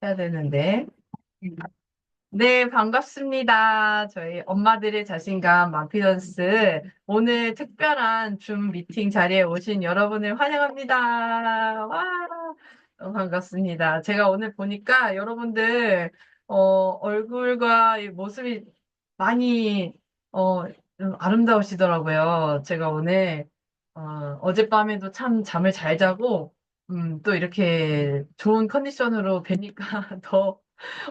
해야 되는데. 네, 반갑습니다. 저희 엄마들의 자신감 마피던스. 오늘 특별한 줌 미팅 자리에 오신 여러분을 환영합니다. 와, 너무 반갑습니다. 제가 오늘 보니까 여러분들, 얼굴과 이 모습이 많이, 좀 아름다우시더라고요. 제가 오늘, 어젯밤에도 참 잠을 잘 자고, 또 이렇게 좋은 컨디션으로 뵈니까 더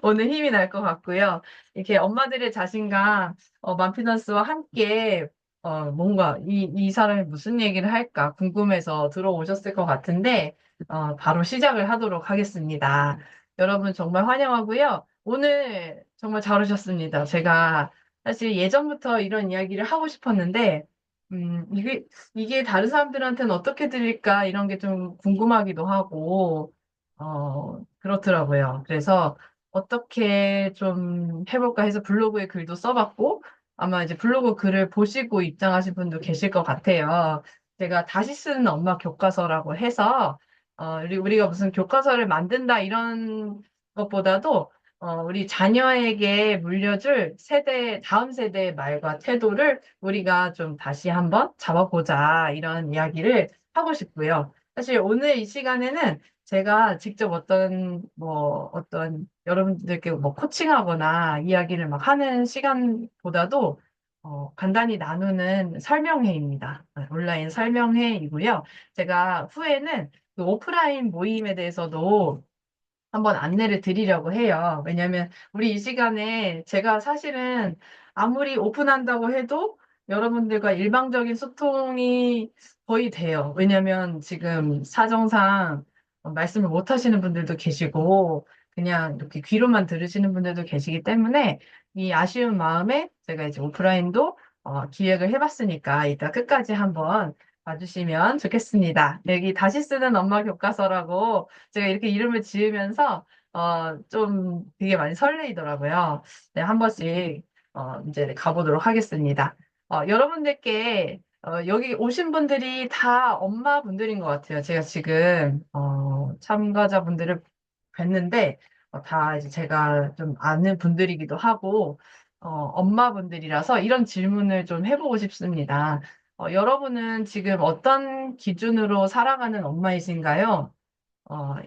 오늘 힘이 날 것 같고요. 이렇게 엄마들의 자신감, 맘피넌스와 함께, 뭔가 이 사람이 무슨 얘기를 할까 궁금해서 들어오셨을 것 같은데, 바로 시작을 하도록 하겠습니다. 여러분 정말 환영하고요. 오늘 정말 잘 오셨습니다. 제가 사실 예전부터 이런 이야기를 하고 싶었는데, 이게 다른 사람들한테는 어떻게 들릴까 이런 게 좀 궁금하기도 하고, 그렇더라고요. 그래서 어떻게 좀 해볼까 해서 블로그에 글도 써봤고, 아마 이제 블로그 글을 보시고 입장하신 분도 계실 것 같아요. 제가 다시 쓰는 엄마 교과서라고 해서, 우리가 무슨 교과서를 만든다 이런 것보다도, 우리 자녀에게 물려줄 다음 세대의 말과 태도를 우리가 좀 다시 한번 잡아보자, 이런 이야기를 하고 싶고요. 사실 오늘 이 시간에는 제가 직접 어떤 여러분들께 뭐 코칭하거나 이야기를 막 하는 시간보다도 간단히 나누는 설명회입니다. 온라인 설명회이고요. 제가 후에는 그 오프라인 모임에 대해서도 한번 안내를 드리려고 해요. 왜냐하면 우리 이 시간에 제가 사실은 아무리 오픈한다고 해도 여러분들과 일방적인 소통이 거의 돼요. 왜냐하면 지금 사정상 말씀을 못 하시는 분들도 계시고 그냥 이렇게 귀로만 들으시는 분들도 계시기 때문에 이 아쉬운 마음에 제가 이제 오프라인도 기획을 해봤으니까 이따 끝까지 한번 봐주시면 좋겠습니다. 여기 다시 쓰는 엄마 교과서라고 제가 이렇게 이름을 지으면서 좀 되게 많이 설레이더라고요. 네, 한 번씩 이제 가보도록 하겠습니다. 여러분들께 여기 오신 분들이 다 엄마분들인 것 같아요. 제가 지금 참가자분들을 뵀는데 다 이제 제가 좀 아는 분들이기도 하고 엄마분들이라서 이런 질문을 좀 해보고 싶습니다. 여러분은 지금 어떤 기준으로 살아가는 엄마이신가요?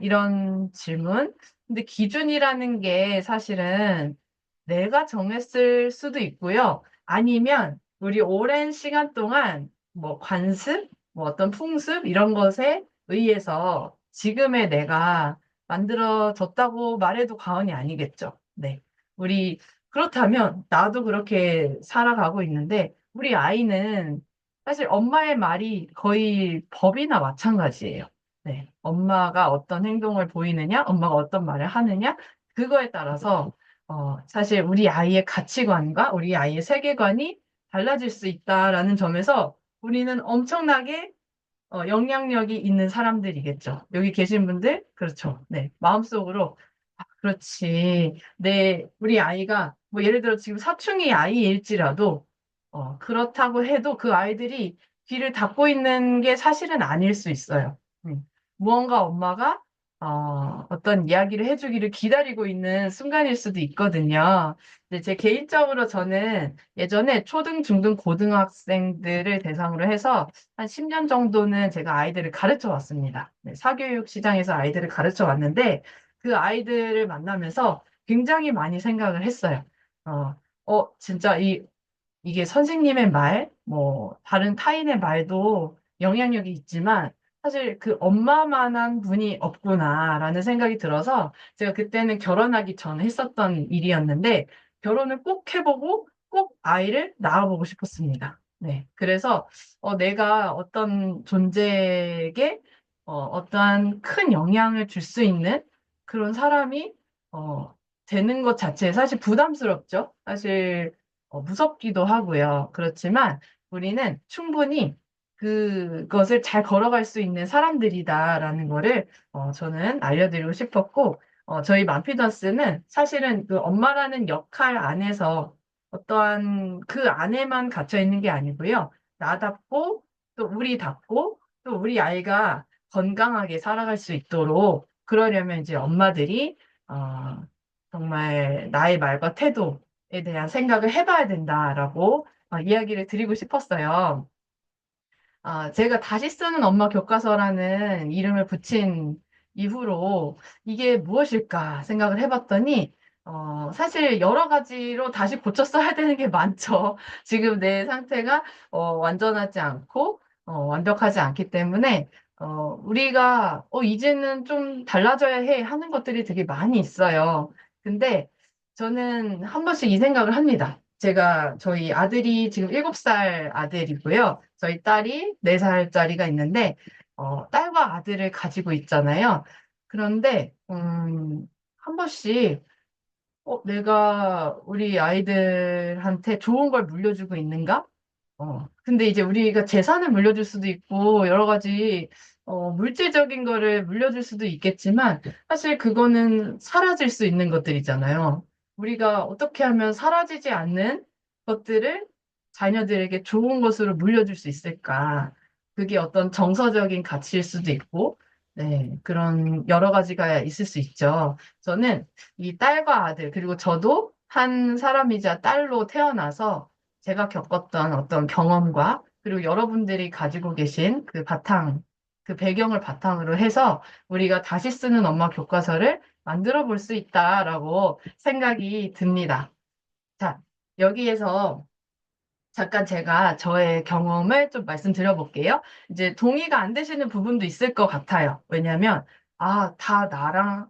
이런 질문. 근데 기준이라는 게 사실은 내가 정했을 수도 있고요. 아니면 우리 오랜 시간 동안 뭐 관습, 뭐 어떤 풍습 이런 것에 의해서 지금의 내가 만들어졌다고 말해도 과언이 아니겠죠. 네. 우리 그렇다면 나도 그렇게 살아가고 있는데 우리 아이는 사실 엄마의 말이 거의 법이나 마찬가지예요. 네. 엄마가 어떤 행동을 보이느냐, 엄마가 어떤 말을 하느냐, 그거에 따라서 사실 우리 아이의 가치관과 우리 아이의 세계관이 달라질 수 있다라는 점에서 우리는 엄청나게 영향력이 있는 사람들이겠죠. 여기 계신 분들, 그렇죠. 네. 마음속으로, 아, 그렇지. 우리 아이가, 뭐 예를 들어 지금 사춘기 아이일지라도, 그렇다고 해도 그 아이들이 귀를 닫고 있는 게 사실은 아닐 수 있어요. 무언가 엄마가 어떤 이야기를 해주기를 기다리고 있는 순간일 수도 있거든요. 근데 제 개인적으로 저는 예전에 초등, 중등, 고등학생들을 대상으로 해서 한 10년 정도는 제가 아이들을 가르쳐 왔습니다. 네, 사교육 시장에서 아이들을 가르쳐 왔는데 그 아이들을 만나면서 굉장히 많이 생각을 했어요. 진짜 이게 선생님의 말, 뭐, 다른 타인의 말도 영향력이 있지만, 사실 그 엄마만한 분이 없구나라는 생각이 들어서, 제가 그때는 결혼하기 전에 했었던 일이었는데, 결혼을 꼭 해보고, 꼭 아이를 낳아보고 싶었습니다. 네. 그래서, 내가 어떤 존재에게, 어떠한 큰 영향을 줄 수 있는 그런 사람이, 되는 것 자체에 사실 부담스럽죠. 사실, 무섭기도 하고요. 그렇지만 우리는 충분히 그것을 잘 걸어갈 수 있는 사람들이다라는 거를 저는 알려드리고 싶었고, 저희 맘피던스는 사실은 그 엄마라는 역할 안에서 어떠한 그 안에만 갇혀 있는 게 아니고요. 나답고 또 우리답고 또 우리 아이가 건강하게 살아갈 수 있도록 그러려면 이제 엄마들이 어, 정말 나의 말과 태도에 대한 생각을 해봐야 된다라고 이야기를 드리고 싶었어요. 제가 다시 쓰는 엄마 교과서라는 이름을 붙인 이후로 이게 무엇일까 생각을 해봤더니, 사실 여러 가지로 다시 고쳐 써야 되는 게 많죠. 지금 내 상태가 완전하지 않고 완벽하지 않기 때문에 우리가 이제는 좀 달라져야 해 하는 것들이 되게 많이 있어요. 근데 저는 한 번씩 이 생각을 합니다. 저희 아들이 지금 7살 아들이고요. 저희 딸이 4살짜리가 있는데, 딸과 아들을 가지고 있잖아요. 그런데, 한 번씩, 내가 우리 아이들한테 좋은 걸 물려주고 있는가? 근데 이제 우리가 재산을 물려줄 수도 있고, 여러 가지, 물질적인 거를 물려줄 수도 있겠지만, 사실 그거는 사라질 수 있는 것들이잖아요. 우리가 어떻게 하면 사라지지 않는 것들을 자녀들에게 좋은 것으로 물려줄 수 있을까? 그게 어떤 정서적인 가치일 수도 있고, 네, 그런 여러 가지가 있을 수 있죠. 저는 이 딸과 아들, 그리고 저도 한 사람이자 딸로 태어나서 제가 겪었던 어떤 경험과 그리고 여러분들이 가지고 계신 그 배경을 바탕으로 해서 우리가 다시 쓰는 엄마 교과서를 만들어 볼 수 있다라고 생각이 듭니다. 자, 여기에서 잠깐 제가 저의 경험을 좀 말씀드려 볼게요. 이제 동의가 안 되시는 부분도 있을 것 같아요. 왜냐면, 다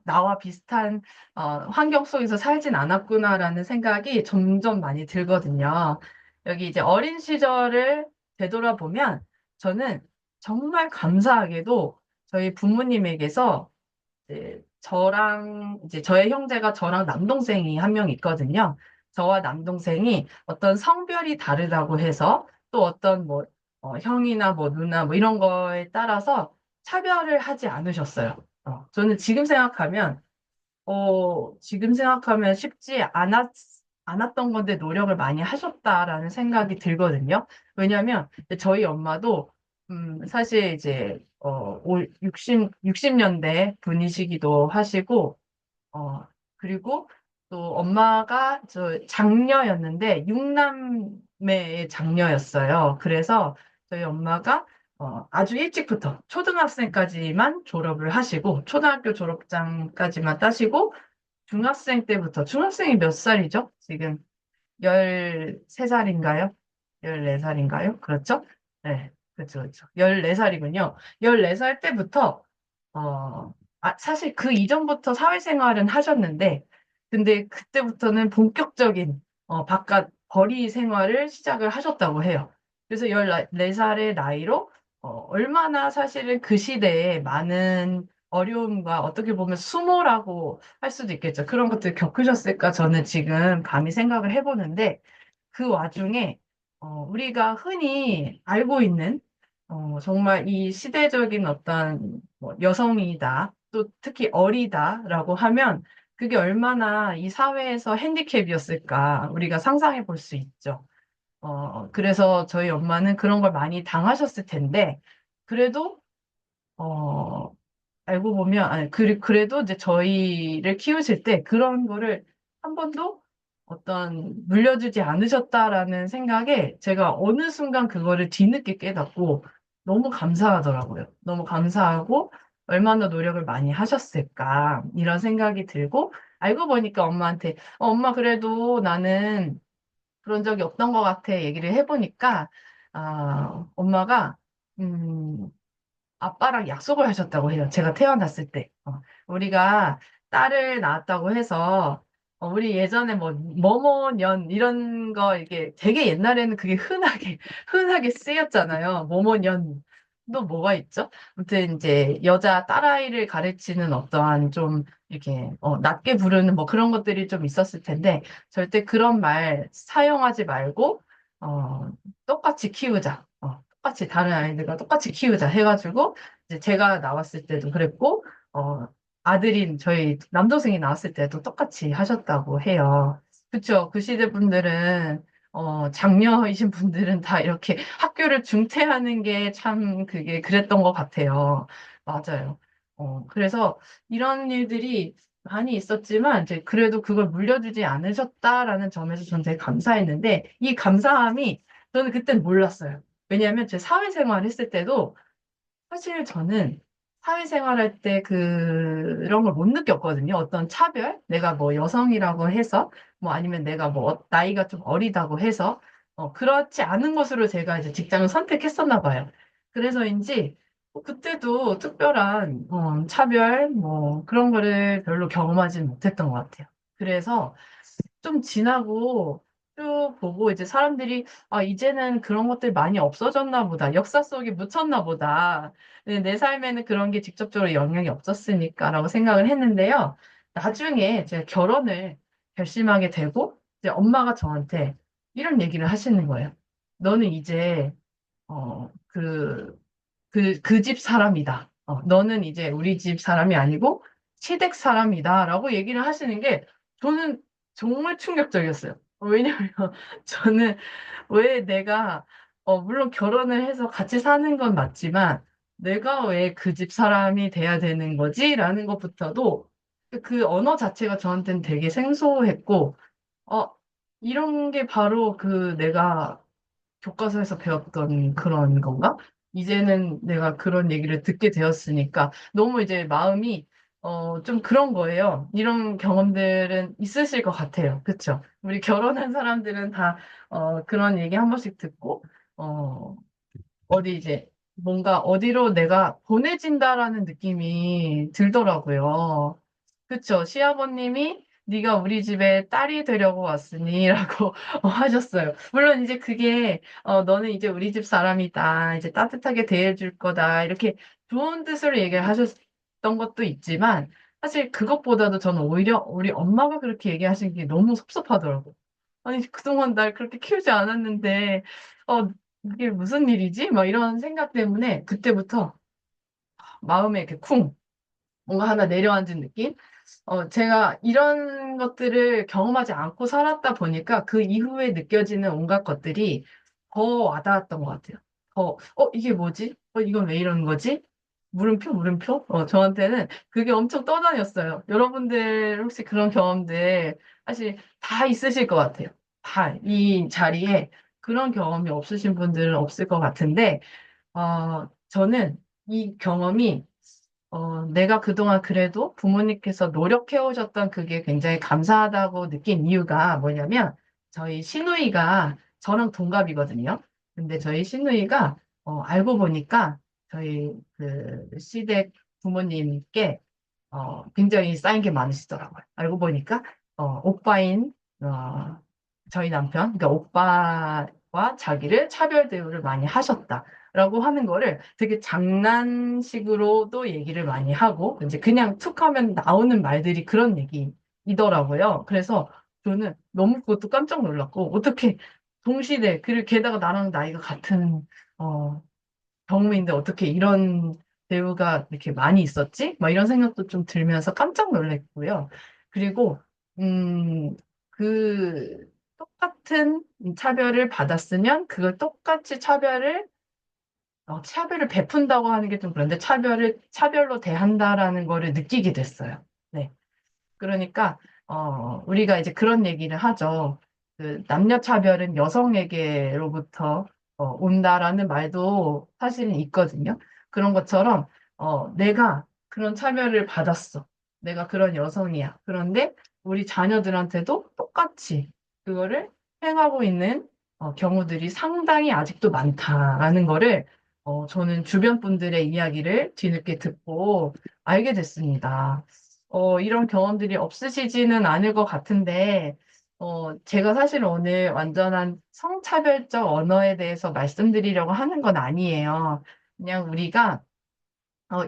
나와 비슷한, 환경 속에서 살진 않았구나라는 생각이 점점 많이 들거든요. 여기 이제 어린 시절을 되돌아보면, 저는 정말 감사하게도 저희 부모님에게서 이제 저의 형제가 저랑 남동생이 한 명 있거든요. 저와 남동생이 어떤 성별이 다르다고 해서 또 어떤 뭐 형이나 뭐 누나 뭐 이런 거에 따라서 차별을 하지 않으셨어요. 지금 생각하면 쉽지 않았던 건데 노력을 많이 하셨다라는 생각이 들거든요. 왜냐하면 저희 엄마도 사실 이제 60년대 분이시기도 하시고 그리고 또 엄마가 저 장녀였는데 육남매의 장녀였어요. 그래서 저희 엄마가 아주 일찍부터 초등학생까지만 졸업을 하시고 초등학교 졸업장까지만 따시고 중학생이 몇 살이죠? 지금 13살인가요? 14살인가요? 그렇죠? 네, 그렇죠, 그렇죠. 14살이군요. 14살 때부터, 사실 그 이전부터 사회생활은 하셨는데, 근데 그때부터는 본격적인, 바깥 거리 생활을 시작을 하셨다고 해요. 그래서 14살의 나이로, 얼마나 사실은 그 시대에 많은 어려움과 어떻게 보면 수모라고 할 수도 있겠죠. 그런 것들 겪으셨을까 저는 지금 감히 생각을 해보는데, 그 와중에 우리가 흔히 알고 있는 정말 이 시대적인 어떤 뭐 여성이다, 또 특히 어리다라고 하면 그게 얼마나 이 사회에서 핸디캡이었을까 우리가 상상해 볼 수 있죠. 그래서 저희 엄마는 그런 걸 많이 당하셨을 텐데 그래도 어, 알고 보면, 아니, 그래도 이제 저희를 키우실 때 그런 거를 한 번도 물려주지 않으셨다라는 생각에 제가 어느 순간 그거를 뒤늦게 깨닫고 너무 감사하더라고요. 너무 감사하고 얼마나 노력을 많이 하셨을까, 이런 생각이 들고, 알고 보니까 엄마한테, 엄마 그래도 나는 그런 적이 없던 것 같아, 얘기를 해보니까, 엄마가, 음, 아빠랑 약속을 하셨다고 해요. 제가 태어났을 때. 우리가 딸을 낳았다고 해서, 우리 예전에 뭐, 머모년, 이런 거, 이게 되게 옛날에는 그게 흔하게 쓰였잖아요. 머모년. 또 뭐가 있죠? 아무튼 이제 여자 딸아이를 가르치는 어떠한 좀 이렇게, 낮게 부르는 뭐 그런 것들이 좀 있었을 텐데, 절대 그런 말 사용하지 말고, 어, 똑같이 키우자. 똑같이 다른 아이들과 똑같이 키우자 해가지고 이제 제가 나왔을 때도 그랬고 아들인 저희 남동생이 나왔을 때도 똑같이 하셨다고 해요. 그쵸? 그 시대 분들은 장녀이신 분들은 다 이렇게 학교를 중퇴하는 게 참 그게 그랬던 것 같아요. 맞아요. 그래서 이런 일들이 많이 있었지만 이제 그래도 그걸 물려주지 않으셨다라는 점에서 저는 되게 감사했는데 이 감사함이 저는 그땐 몰랐어요. 왜냐하면 제 사회생활 했을 때도 사실 저는 사회생활할 때 그런 걸 못 느꼈거든요. 어떤 차별? 내가 뭐 여성이라고 해서 뭐 아니면 내가 뭐 나이가 좀 어리다고 해서 그렇지 않은 것으로 제가 이제 직장을 선택했었나 봐요. 그래서인지 그때도 특별한 차별 뭐 그런 거를 별로 경험하지는 못했던 것 같아요. 그래서 좀 지나고 쭉 보고 이제 사람들이 아, 이제는 그런 것들 많이 없어졌나 보다. 역사 속에 묻혔나 보다. 내 삶에는 그런 게 직접적으로 영향이 없었으니까라고 생각을 했는데요. 나중에 제가 결혼을 결심하게 되고 이제 엄마가 저한테 이런 얘기를 하시는 거예요. 너는 이제 그 집 사람이다. 너는 이제 우리 집 사람이 아니고 시댁 사람이다. 라고 얘기를 하시는 게 저는 정말 충격적이었어요. 왜냐면 저는 왜 내가, 물론 결혼을 해서 같이 사는 건 맞지만 내가 왜 그 집 사람이 돼야 되는 거지? 라는 것부터도 그 언어 자체가 저한테는 되게 생소했고, 어, 이런 게 바로 그 내가 교과서에서 배웠던 그런 건가? 이제는 내가 그런 얘기를 듣게 되었으니까 너무 이제 마음이 좀 그런 거예요. 이런 경험들은 있으실 것 같아요. 그쵸? 우리 결혼한 사람들은 다 그런 얘기 한 번씩 듣고 어, 어디 이제 뭔가 어디로 내가 보내진다라는 느낌이 들더라고요. 그쵸? 시아버님이 네가 우리 집에 딸이 되려고 왔으니라고 하셨어요. 물론 이제 그게 너는 이제 우리 집 사람이다. 이제 따뜻하게 대해줄 거다. 이렇게 좋은 뜻으로 얘기를 하셨던 것도 있지만 사실 그것보다도 저는 오히려 우리 엄마가 그렇게 얘기하신 게 너무 섭섭하더라고요. 아니 그동안 날 그렇게 키우지 않았는데 어 이게 무슨 일이지? 막 이런 생각 때문에 그때부터 마음에 이렇게 쿵 뭔가 하나 내려앉은 느낌? 제가 이런 것들을 경험하지 않고 살았다 보니까 그 이후에 느껴지는 온갖 것들이 더 와닿았던 것 같아요. 이게 뭐지? 이건 왜 이러는 거지? 물음표, 물음표? 저한테는 그게 엄청 떠다녔어요. 여러분들 혹시 그런 경험들 사실 다 있으실 것 같아요. 다 이 자리에 그런 경험이 없으신 분들은 없을 것 같은데, 저는 이 경험이 내가 그동안 그래도 부모님께서 노력해 오셨던 그게 굉장히 감사하다고 느낀 이유가 뭐냐면, 저희 시누이가 저랑 동갑이거든요. 근데 저희 시누이가, 알고 보니까 저희 그 시댁 부모님께, 굉장히 쌓인 게 많으시더라고요. 알고 보니까, 오빠인, 저희 남편, 그러니까 오빠와 자기를 차별 대우를 많이 하셨다라고 하는 거를 되게 장난식으로도 얘기를 많이 하고, 이제 그냥 툭 하면 나오는 말들이 그런 얘기이더라고요. 그래서 저는 너무 그것도 깜짝 놀랐고, 어떻게 동시대, 그리고 게다가 나랑 나이가 같은, 어, 경험인데 어떻게 이런 대우가 이렇게 많이 있었지? 막 이런 생각도 좀 들면서 깜짝 놀랐고요. 그리고, 음, 그, 똑같은 차별을 받았으면 그걸 똑같이 차별을 베푼다고 하는 게 좀 그런데 차별로 대한다라는 거를 느끼게 됐어요. 네. 그러니까 우리가 이제 그런 얘기를 하죠. 그 남녀 차별은 여성에게로부터 온다라는 말도 사실은 있거든요. 그런 것처럼 내가 그런 차별을 받았어. 내가 그런 여성이야. 그런데 우리 자녀들한테도 똑같이 그거를 행하고 있는 경우들이 상당히 아직도 많다라는 거를 저는 주변 분들의 이야기를 뒤늦게 듣고 알게 됐습니다. 이런 경험들이 없으시지는 않을 것 같은데, 제가 사실 오늘 완전한 성차별적 언어에 대해서 말씀드리려고 하는 건 아니에요. 그냥 우리가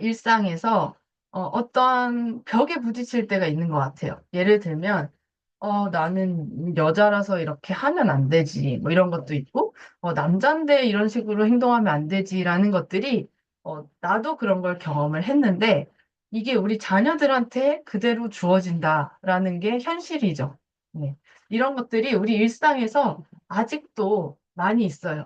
일상에서 어떤 벽에 부딪힐 때가 있는 것 같아요. 예를 들면, 나는 여자라서 이렇게 하면 안 되지. 뭐 이런 것도 있고, 남잔데 이런 식으로 행동하면 안 되지라는 것들이, 나도 그런 걸 경험을 했는데, 이게 우리 자녀들한테 그대로 주어진다라는 게 현실이죠. 네. 이런 것들이 우리 일상에서 아직도 많이 있어요.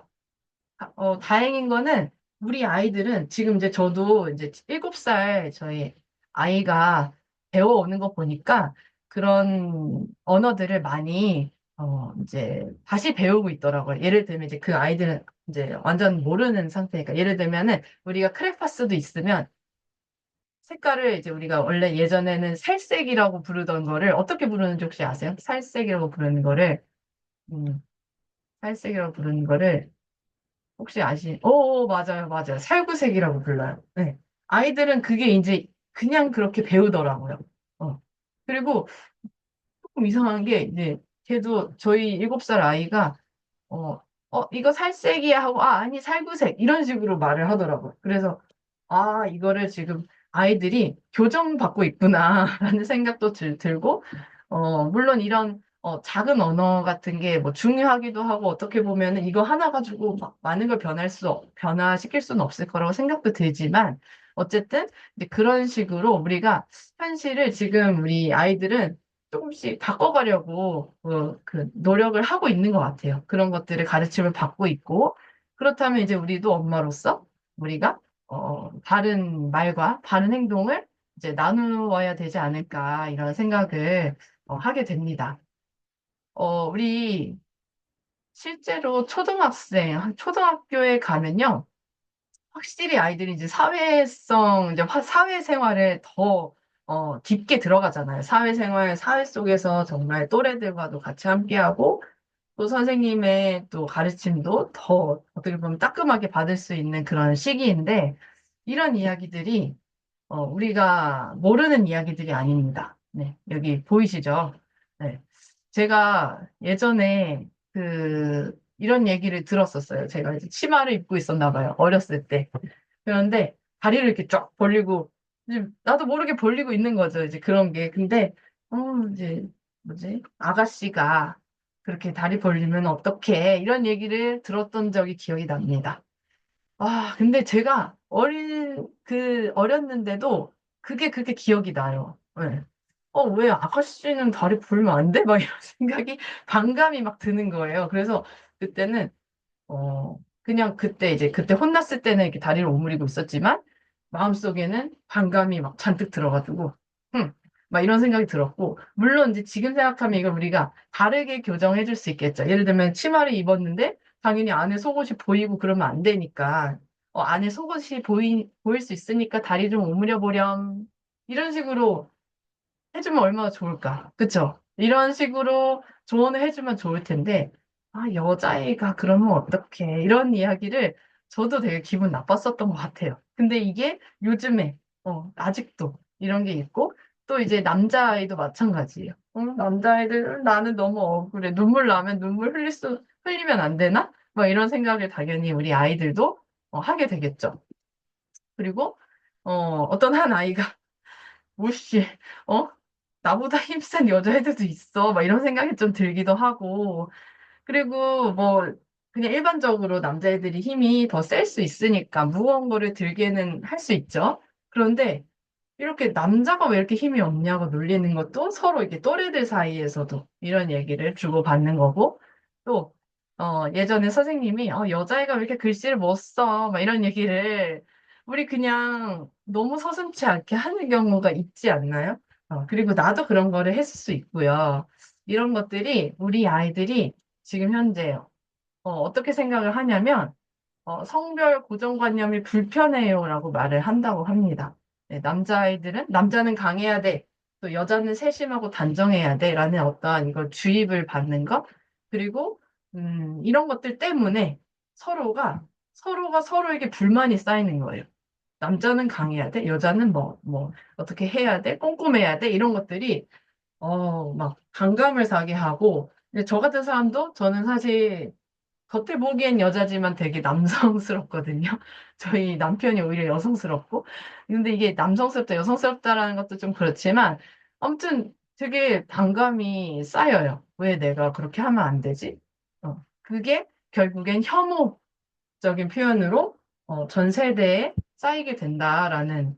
다행인 거는 우리 아이들은 지금 이제 저도 이제 7살 저희 아이가 배워오는 거 보니까 그런 언어들을 많이 이제 다시 배우고 있더라고요. 예를 들면 이제 그 아이들은 이제 완전 모르는 상태니까 예를 들면은 우리가 크레파스도 있으면 색깔을 이제 우리가 원래 예전에는 살색이라고 부르던 거를 어떻게 부르는지 혹시 아세요? 살색이라고 부르는 거를 음, 살색이라고 부르는 거를 혹시 맞아요, 맞아요. 살구색이라고 불러요. 네. 아이들은 그게 이제 그냥 그렇게 배우더라고요. 어. 그리고 조금 이상한 게 이제 걔도 저희 7살 아이가 어, 이거 살색이야 하고, 아니, 살구색. 이런 식으로 말을 하더라고요. 그래서, 이거를 지금 아이들이 교정받고 있구나, 라는 생각도 들고, 물론 이런, 작은 언어 같은 게 뭐 중요하기도 하고, 어떻게 보면은 이거 하나 가지고 막 많은 걸 변화시킬 수는 없을 거라고 생각도 들지만, 어쨌든, 이제 그런 식으로 우리가 현실을 지금 우리 아이들은 조금씩 바꿔가려고 그 노력을 하고 있는 것 같아요. 그런 것들을 가르침을 받고 있고 그렇다면 이제 우리도 엄마로서 우리가 바른 말과 바른 행동을 이제 나누어야 되지 않을까 이런 생각을 하게 됩니다. 우리 실제로 초등학교에 가면요. 확실히 아이들이 이제 이제 사회생활에 더 깊게 들어가잖아요. 사회 속에서 정말 또래들과도 같이 함께하고, 또 선생님의 또 가르침도 더 어떻게 보면 따끔하게 받을 수 있는 그런 시기인데, 이런 이야기들이 우리가 모르는 이야기들이 아닙니다. 네, 여기 보이시죠? 네. 제가 예전에 이런 얘기를 들었었어요. 제가 이제 치마를 입고 있었나 봐요. 어렸을 때. 그런데 다리를 이렇게 쫙 벌리고 이제 나도 모르게 벌리고 있는 거죠. 이제 그런 게. 근데 이제 뭐지? 아가씨가 그렇게 다리 벌리면 어떡해? 이런 얘기를 들었던 적이 기억이 납니다. 근데 제가 어렸는데도 그게 그렇게 기억이 나요. 네. 왜 아가씨는 다리 벌면 안 돼? 막 이런 생각이 반감이 막 드는 거예요. 그래서 그때는 그냥 그때 혼났을 때는 이렇게 다리를 오므리고 있었지만, 마음속에는 반감이 막 잔뜩 들어가지고, 막 이런 생각이 들었고, 물론 이제 지금 생각하면 이걸 우리가 다르게 교정해 줄 수 있겠죠. 예를 들면 치마를 입었는데, 당연히 안에 속옷이 보이고 그러면 안 되니까, 안에 속옷이 보일 수 있으니까 다리 좀 오므려 보렴. 이런 식으로 해주면 얼마나 좋을까. 그쵸? 이런 식으로 조언을 해주면 좋을 텐데, 여자애가 그러면 어떡해. 이런 이야기를 저도 되게 기분 나빴었던 것 같아요. 근데 이게 요즘에, 아직도 이런 게 있고, 또 이제 남자아이도 마찬가지예요. 남자아이들, 나는 너무 억울해. 눈물 나면 흘리면 안 되나? 뭐 이런 생각을 당연히 우리 아이들도 하게 되겠죠. 그리고, 어떤 한 아이가 무시, 어? 나보다 힘센 여자애들도 있어. 막 이런 생각이 좀 들기도 하고. 그리고 뭐, 그냥 일반적으로 남자애들이 힘이 더 셀 수 있으니까 무거운 거를 들게는 할 수 있죠. 그런데 이렇게 남자가 왜 이렇게 힘이 없냐고 놀리는 것도 서로 이렇게 또래들 사이에서도 이런 얘기를 주고받는 거고. 또, 예전에 선생님이, 여자애가 왜 이렇게 글씨를 못 써? 막 이런 얘기를 우리 그냥 너무 서슴지 않게 하는 경우가 있지 않나요? 그리고 나도 그런 거를 했을 수 있고요. 이런 것들이 우리 아이들이 지금 현재 어떻게 생각을 하냐면 성별 고정관념이 불편해요라고 말을 한다고 합니다. 네, 남자는 강해야 돼. 또 여자는 세심하고 단정해야 돼. 라는 어떠한 이걸 주입을 받는 것. 그리고, 이런 것들 때문에 서로가 서로에게 불만이 쌓이는 거예요. 남자는 강해야 돼. 여자는 어떻게 해야 돼. 꼼꼼해야 돼. 이런 것들이 막 반감을 사게 하고, 근데 저 같은 사람도 저는 사실 겉에 보기엔 여자지만 되게 남성스럽거든요. 저희 남편이 오히려 여성스럽고. 근데 이게 남성스럽다, 여성스럽다라는 것도 좀 그렇지만, 아무튼 되게 반감이 쌓여요. 왜 내가 그렇게 하면 안 되지? 그게 결국엔 혐오적인 표현으로 전 세대에 쌓이게 된다라는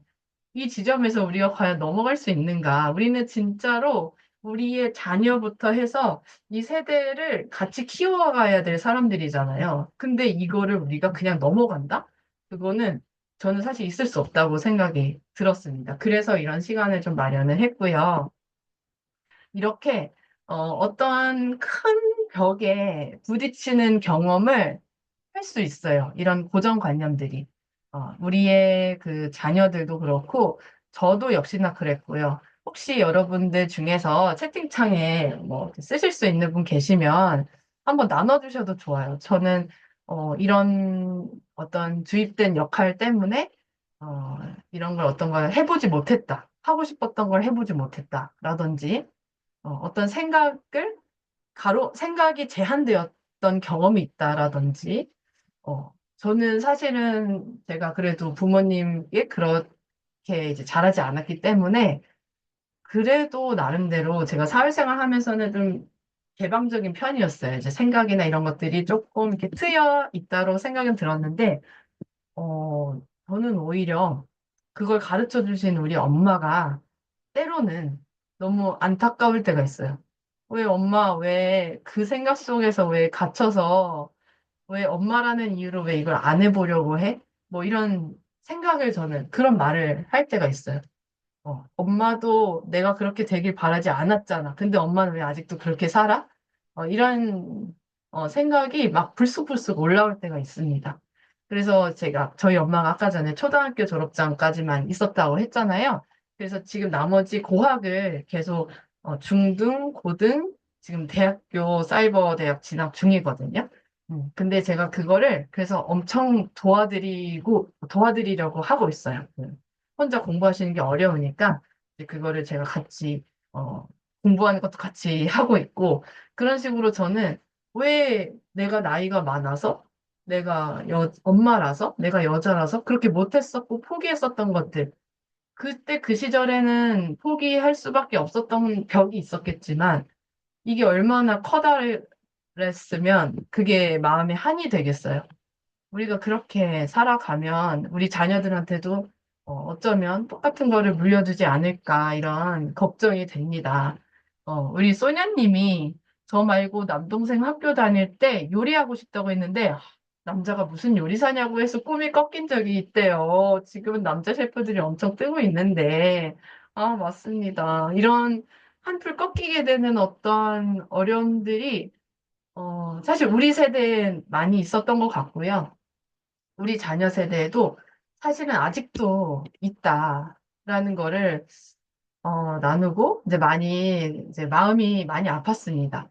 이 지점에서 우리가 과연 넘어갈 수 있는가? 우리는 진짜로 우리의 자녀부터 해서 이 세대를 같이 키워가야 될 사람들이잖아요. 근데 이거를 우리가 그냥 넘어간다? 그거는 저는 사실 있을 수 없다고 생각이 들었습니다. 그래서 이런 시간을 좀 마련을 했고요. 이렇게 어떠한 큰 벽에 부딪히는 경험을 할 수 있어요. 이런 고정관념들이. 우리의 그 자녀들도 그렇고, 저도 역시나 그랬고요. 혹시 여러분들 중에서 채팅창에 뭐 쓰실 수 있는 분 계시면 한번 나눠주셔도 좋아요. 저는 이런 어떤 주입된 역할 때문에 이런 걸 어떤 걸 해보지 못했다. 하고 싶었던 걸 해보지 못했다. 라든지 어떤 생각이 제한되었던 경험이 있다라든지, 저는 사실은 제가 그래도 부모님께 그렇게 이제 잘하지 않았기 때문에, 그래도 나름대로 제가 사회생활 하면서는 좀 개방적인 편이었어요. 이제 생각이나 이런 것들이 조금 이렇게 트여 있다로 생각은 들었는데, 저는 오히려 그걸 가르쳐 주신 우리 엄마가 때로는 너무 안타까울 때가 있어요. 왜 엄마, 왜 그 생각 속에서 왜 갇혀서 왜 엄마라는 이유로 왜 이걸 안 해보려고 해? 뭐 이런 생각을 저는 그런 말을 할 때가 있어요. 엄마도 내가 그렇게 되길 바라지 않았잖아. 근데 엄마는 왜 아직도 그렇게 살아? 이런 생각이 막 불쑥불쑥 올라올 때가 있습니다. 그래서 제가 저희 엄마가 아까 전에 초등학교 졸업장까지만 있었다고 했잖아요. 그래서 지금 나머지 고학을 계속 중등, 고등, 지금 대학교 사이버 대학 진학 중이거든요. 근데 제가 그거를 그래서 엄청 도와드리려고 하고 있어요. 혼자 공부하시는 게 어려우니까 이제 그거를 제가 같이 공부하는 것도 같이 하고 있고 그런 식으로 저는 왜 내가 나이가 많아서 내가 엄마라서 내가 여자라서 그렇게 못했었고 포기했었던 것들 그때 그 시절에는 포기할 수밖에 없었던 벽이 있었겠지만 이게 얼마나 커다랬으면 그게 마음에 한이 되겠어요. 우리가 그렇게 살아가면 우리 자녀들한테도 어쩌면 똑같은 거를 물려주지 않을까 이런 걱정이 됩니다. 우리 소녀님이 저 말고 남동생 학교 다닐 때 요리하고 싶다고 했는데 남자가 무슨 요리사냐고 해서 꿈이 꺾인 적이 있대요. 지금은 남자 셰프들이 엄청 뜨고 있는데 맞습니다. 이런 한풀 꺾이게 되는 어떤 어려움들이 사실 우리 세대엔 많이 있었던 것 같고요. 우리 자녀 세대에도 사실은 아직도 있다라는 거를 나누고 이제 이제 마음이 많이 아팠습니다.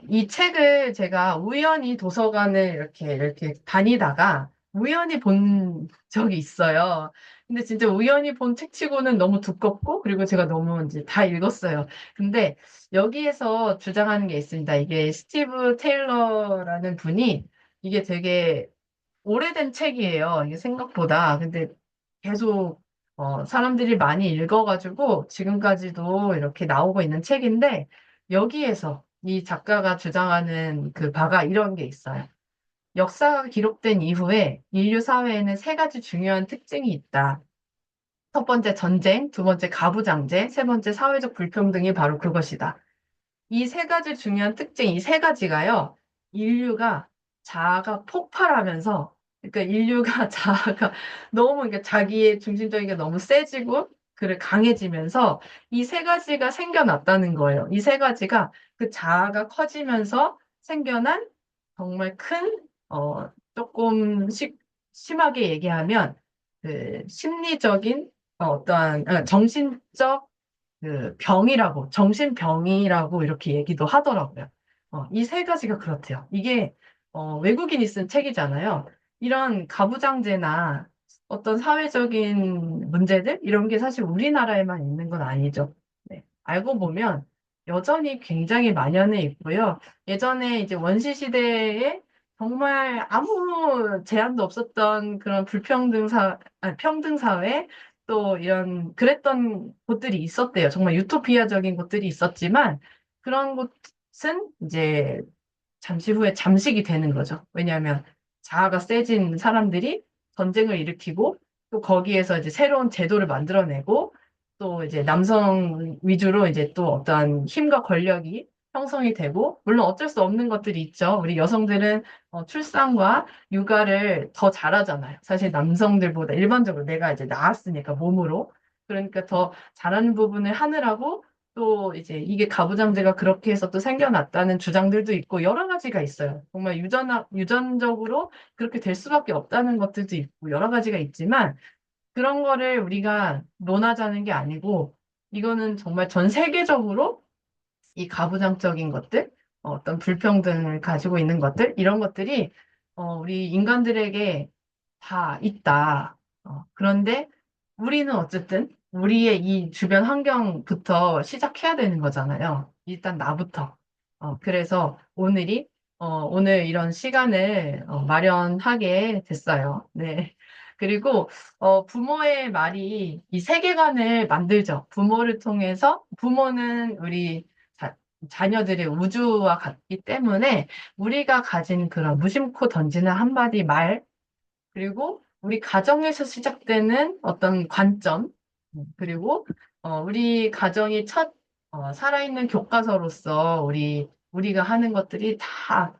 이 책을 제가 우연히 도서관을 이렇게 다니다가 우연히 본 적이 있어요. 근데 진짜 우연히 본 책치고는 너무 두껍고 그리고 제가 너무 이제 다 읽었어요. 근데 여기에서 주장하는 게 있습니다. 이게 스티브 테일러라는 분이 이게 되게 오래된 책이에요. 이게 생각보다. 근데 계속 사람들이 많이 읽어가지고 지금까지도 이렇게 나오고 있는 책인데 여기에서 이 작가가 주장하는 그 바가 이런 게 있어요. 역사가 기록된 이후에 인류 사회에는 세 가지 중요한 특징이 있다. 첫 번째 전쟁, 두 번째 가부장제, 세 번째 사회적 불평등이 바로 그것이다. 이 세 가지 중요한 특징, 이 세 가지가요, 인류가 자아가 폭발하면서, 그러니까 인류가 자아가 너무, 그러니까 자기의 중심적인 게 너무 세지고, 그를 강해지면서 이 세 가지가 생겨났다는 거예요. 이 세 가지가 그 자아가 커지면서 생겨난 정말 큰, 조금 심하게 얘기하면, 그 심리적인 정신적 그 정신병이라고 이렇게 얘기도 하더라고요. 이 세 가지가 그렇대요. 이게 외국인이 쓴 책이잖아요. 이런 가부장제나 어떤 사회적인 문제들 이런 게 사실 우리나라에만 있는 건 아니죠. 네. 알고 보면 여전히 굉장히 만연해 있고요. 예전에 이제 원시 시대에 정말 아무 제한도 없었던 그런 평등 사회 또 이런 그랬던 곳들이 있었대요. 정말 유토피아적인 곳들이 있었지만 그런 곳은 이제 잠시 후에 잠식이 되는 거죠. 왜냐하면 자아가 세진 사람들이 전쟁을 일으키고 또 거기에서 이제 새로운 제도를 만들어내고 또 이제 남성 위주로 이제 또 어떠한 힘과 권력이 형성이 되고, 물론 어쩔 수 없는 것들이 있죠. 우리 여성들은 출산과 육아를 더 잘하잖아요. 사실 남성들보다 일반적으로 내가 이제 낳았으니까 몸으로. 그러니까 더 잘하는 부분을 하느라고 또 이제 이게 가부장제가 그렇게 해서 또 생겨났다는 주장들도 있고 여러 가지가 있어요. 정말 유전적으로 그렇게 될 수밖에 없다는 것들도 있고 여러 가지가 있지만 그런 거를 우리가 논하자는 게 아니고 이거는 정말 전 세계적으로 이 가부장적인 것들, 어떤 불평등을 가지고 있는 것들, 이런 것들이 우리 인간들에게 다 있다. 그런데 우리는 어쨌든 우리의 이 주변 환경부터 시작해야 되는 거잖아요. 일단 나부터. 그래서 오늘 이런 시간을 마련하게 됐어요. 네. 그리고 부모의 말이 이 세계관을 만들죠. 부모를 통해서 부모는 우리 자녀들의 우주와 같기 때문에 우리가 가진 그런 무심코 던지는 한마디 말, 그리고 우리 가정에서 시작되는 어떤 관점, 그리고 우리 가정이 첫 살아있는 교과서로서 우리가 하는 것들이 다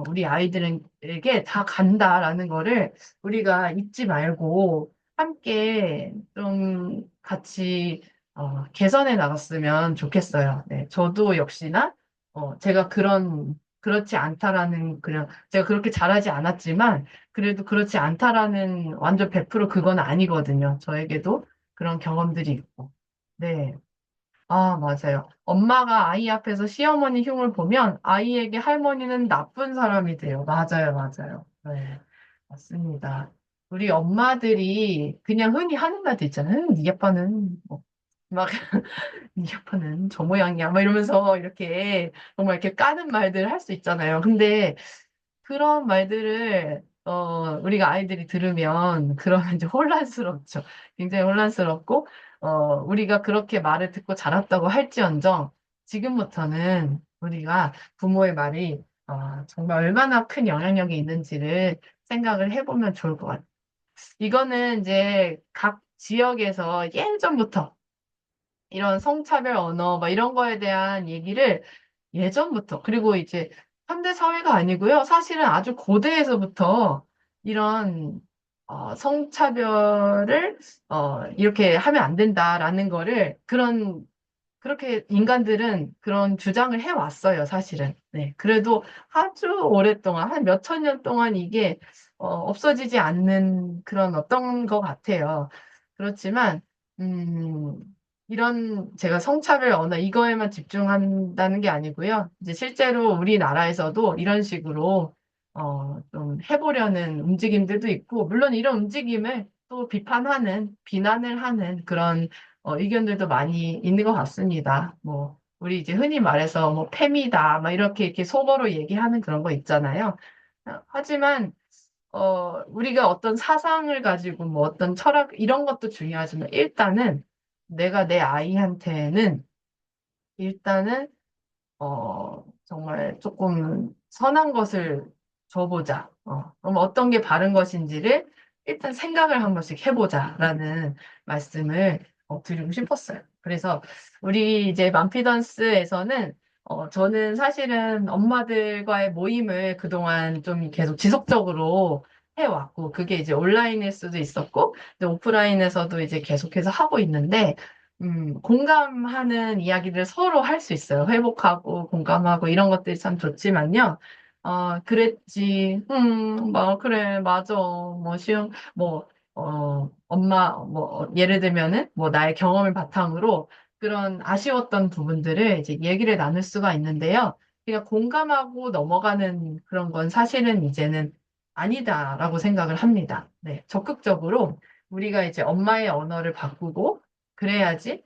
우리 아이들에게 다 간다라는 거를 우리가 잊지 말고 함께 좀 같이 개선해 나갔으면 좋겠어요. 네, 저도 역시나 제가 그렇지 않다라는 그냥 제가 그렇게 잘하지 않았지만 그래도 그렇지 않다라는 완전 100% 그건 아니거든요. 저에게도 그런 경험들이 있고. 네. 아, 맞아요. 엄마가 아이 앞에서 시어머니 흉을 보면 아이에게 할머니는 나쁜 사람이 돼요. 맞아요, 맞아요. 네. 맞습니다. 우리 엄마들이 그냥 흔히 하는 말도 있잖아요. 네 아빠는 막, 네 아빠는 저 모양이야. 막 이러면서 이렇게 정말 이렇게 까는 말들 할 수 있잖아요. 근데 그런 말들을 우리가 아이들이 들으면 그러면 이제 혼란스럽죠. 굉장히 혼란스럽고 우리가 그렇게 말을 듣고 자랐다고 할지언정 지금부터는 우리가 부모의 말이 정말 얼마나 큰 영향력이 있는지를 생각을 해보면 좋을 것 같아요. 이거는 이제 각 지역에서 예전부터 이런 성차별 언어, 막 이런 거에 대한 얘기를 예전부터, 그리고 이제 현대 사회가 아니고요. 사실은 아주 고대에서부터 이런 성차별을 이렇게 하면 안 된다라는 거를 그렇게 인간들은 그런 주장을 해왔어요, 사실은. 네. 그래도 아주 오랫동안, 한 몇천 년 동안 이게 없어지지 않는 그런 어떤 것 같아요. 그렇지만, 음, 이런 제가 성차별 언어 이거에만 집중한다는 게 아니고요. 이제 실제로 우리나라에서도 이런 식으로 좀 해보려는 움직임들도 있고, 물론 이런 움직임을 또 비난을 하는 그런 의견들도 많이 있는 것 같습니다. 뭐, 우리 이제 흔히 말해서 뭐, 페미다, 막 이렇게 속어로 얘기하는 그런 거 있잖아요. 하지만, 우리가 어떤 사상을 가지고 뭐 어떤 철학, 이런 것도 중요하지만, 일단은 내가 내 아이한테는 일단은 정말 조금 선한 것을 줘보자. 그럼 어떤 게 바른 것인지를 일단 생각을 한 번씩 해보자라는 말씀을 드리고 싶었어요. 그래서 우리 이제 맘피던스에서는 저는 사실은 엄마들과의 모임을 그동안 좀 계속 지속적으로 해왔고, 그게 이제 온라인일 수도 있었고, 이제 오프라인에서도 이제 계속해서 하고 있는데, 공감하는 이야기를 서로 할 수 있어요. 회복하고 공감하고 이런 것들이 참 좋지만요. 그랬지. 뭐, 그래, 맞아. 뭐, 예를 들면은, 뭐, 나의 경험을 바탕으로 그런 아쉬웠던 부분들을 이제 얘기를 나눌 수가 있는데요. 그냥 공감하고 넘어가는 그런 건 사실은 이제는 아니다라고 생각을 합니다. 네, 적극적으로 우리가 이제 엄마의 언어를 바꾸고, 그래야지,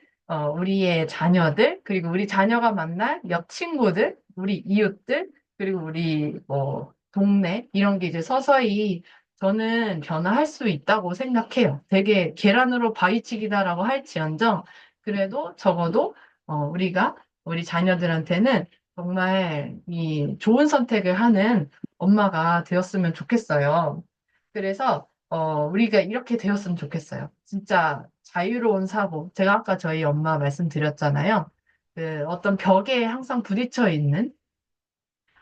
우리의 자녀들, 그리고 우리 자녀가 만날 옆 친구들, 우리 이웃들, 그리고 우리 뭐 동네 이런 게 이제 서서히 저는 변화할 수 있다고 생각해요. 되게 계란으로 바위치기다라고 할지언정 그래도 적어도 우리가 우리 자녀들한테는 정말 이 좋은 선택을 하는 엄마가 되었으면 좋겠어요. 그래서 우리가 이렇게 되었으면 좋겠어요. 진짜 자유로운 사고. 제가 아까 저희 엄마 말씀드렸잖아요. 그 어떤 벽에 항상 부딪혀 있는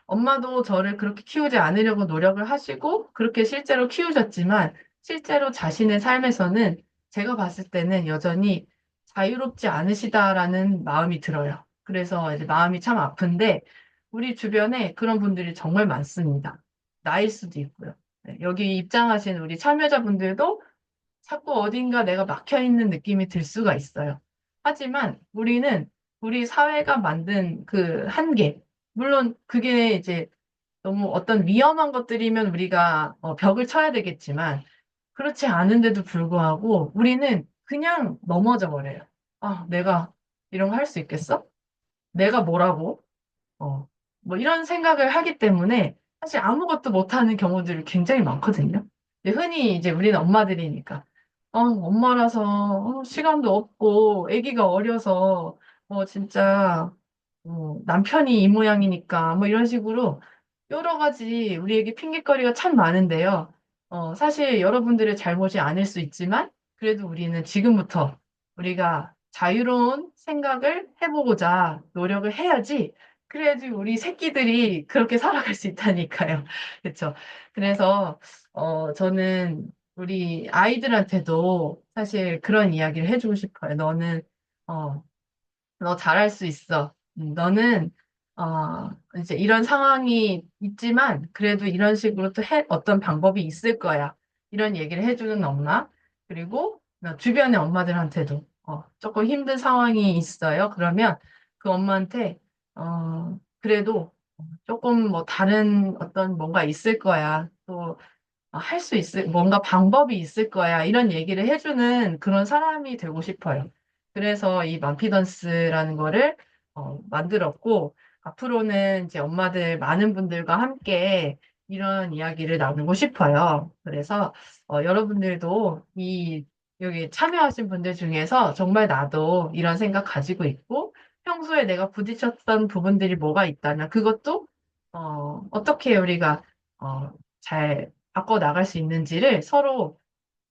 엄마도 저를 그렇게 키우지 않으려고 노력을 하시고 그렇게 실제로 키우셨지만 실제로 자신의 삶에서는 제가 봤을 때는 여전히 자유롭지 않으시다라는 마음이 들어요. 그래서 이제 마음이 참 아픈데 우리 주변에 그런 분들이 정말 많습니다. 나일 수도 있고요. 네, 여기 입장하신 우리 참여자분들도 자꾸 어딘가 내가 막혀 있는 느낌이 들 수가 있어요. 하지만 우리는 우리 사회가 만든 그 한계, 물론 그게 이제 너무 어떤 위험한 것들이면 우리가 벽을 쳐야 되겠지만 그렇지 않은데도 불구하고 우리는 그냥 넘어져 버려요. 아, 내가 이런 거 할 수 있겠어? 내가 뭐라고? 어, 뭐 이런 생각을 하기 때문에 사실 아무것도 못하는 경우들이 굉장히 많거든요. 근데 흔히 이제 우리는 엄마들이니까, 엄마라서 시간도 없고 아기가 어려서 진짜 남편이 이 모양이니까 뭐 이런 식으로 여러 가지 우리에게 핑계거리가 참 많은데요. 사실 여러분들의 잘못이 아닐 수 있지만 그래도 우리는 지금부터 우리가 자유로운 생각을 해보고자 노력을 해야지 그래야지 우리 새끼들이 그렇게 살아갈 수 있다니까요. 그렇죠? 그래서 저는 우리 아이들한테도 사실 그런 이야기를 해주고 싶어요. 어, 너 잘할 수 있어. 너는 이제 이런 상황이 있지만 그래도 이런 식으로 또 어떤 방법이 있을 거야. 이런 얘기를 해주는 엄마. 그리고 주변의 엄마들한테도 조금 힘든 상황이 있어요. 그러면 그 엄마한테 그래도 조금 뭐 다른 어떤 뭔가 있을 거야. 또 할 수 있을, 뭔가 방법이 있을 거야. 이런 얘기를 해주는 그런 사람이 되고 싶어요. 그래서 이 만피던스라는 거를 만들었고, 앞으로는 이제 엄마들 많은 분들과 함께 이런 이야기를 나누고 싶어요. 그래서 여러분들도 여기 참여하신 분들 중에서 정말 나도 이런 생각 가지고 있고, 평소에 내가 부딪혔던 부분들이 뭐가 있다면 그것도 어떻게 우리가 어, 잘 바꿔 나갈 수 있는지를 서로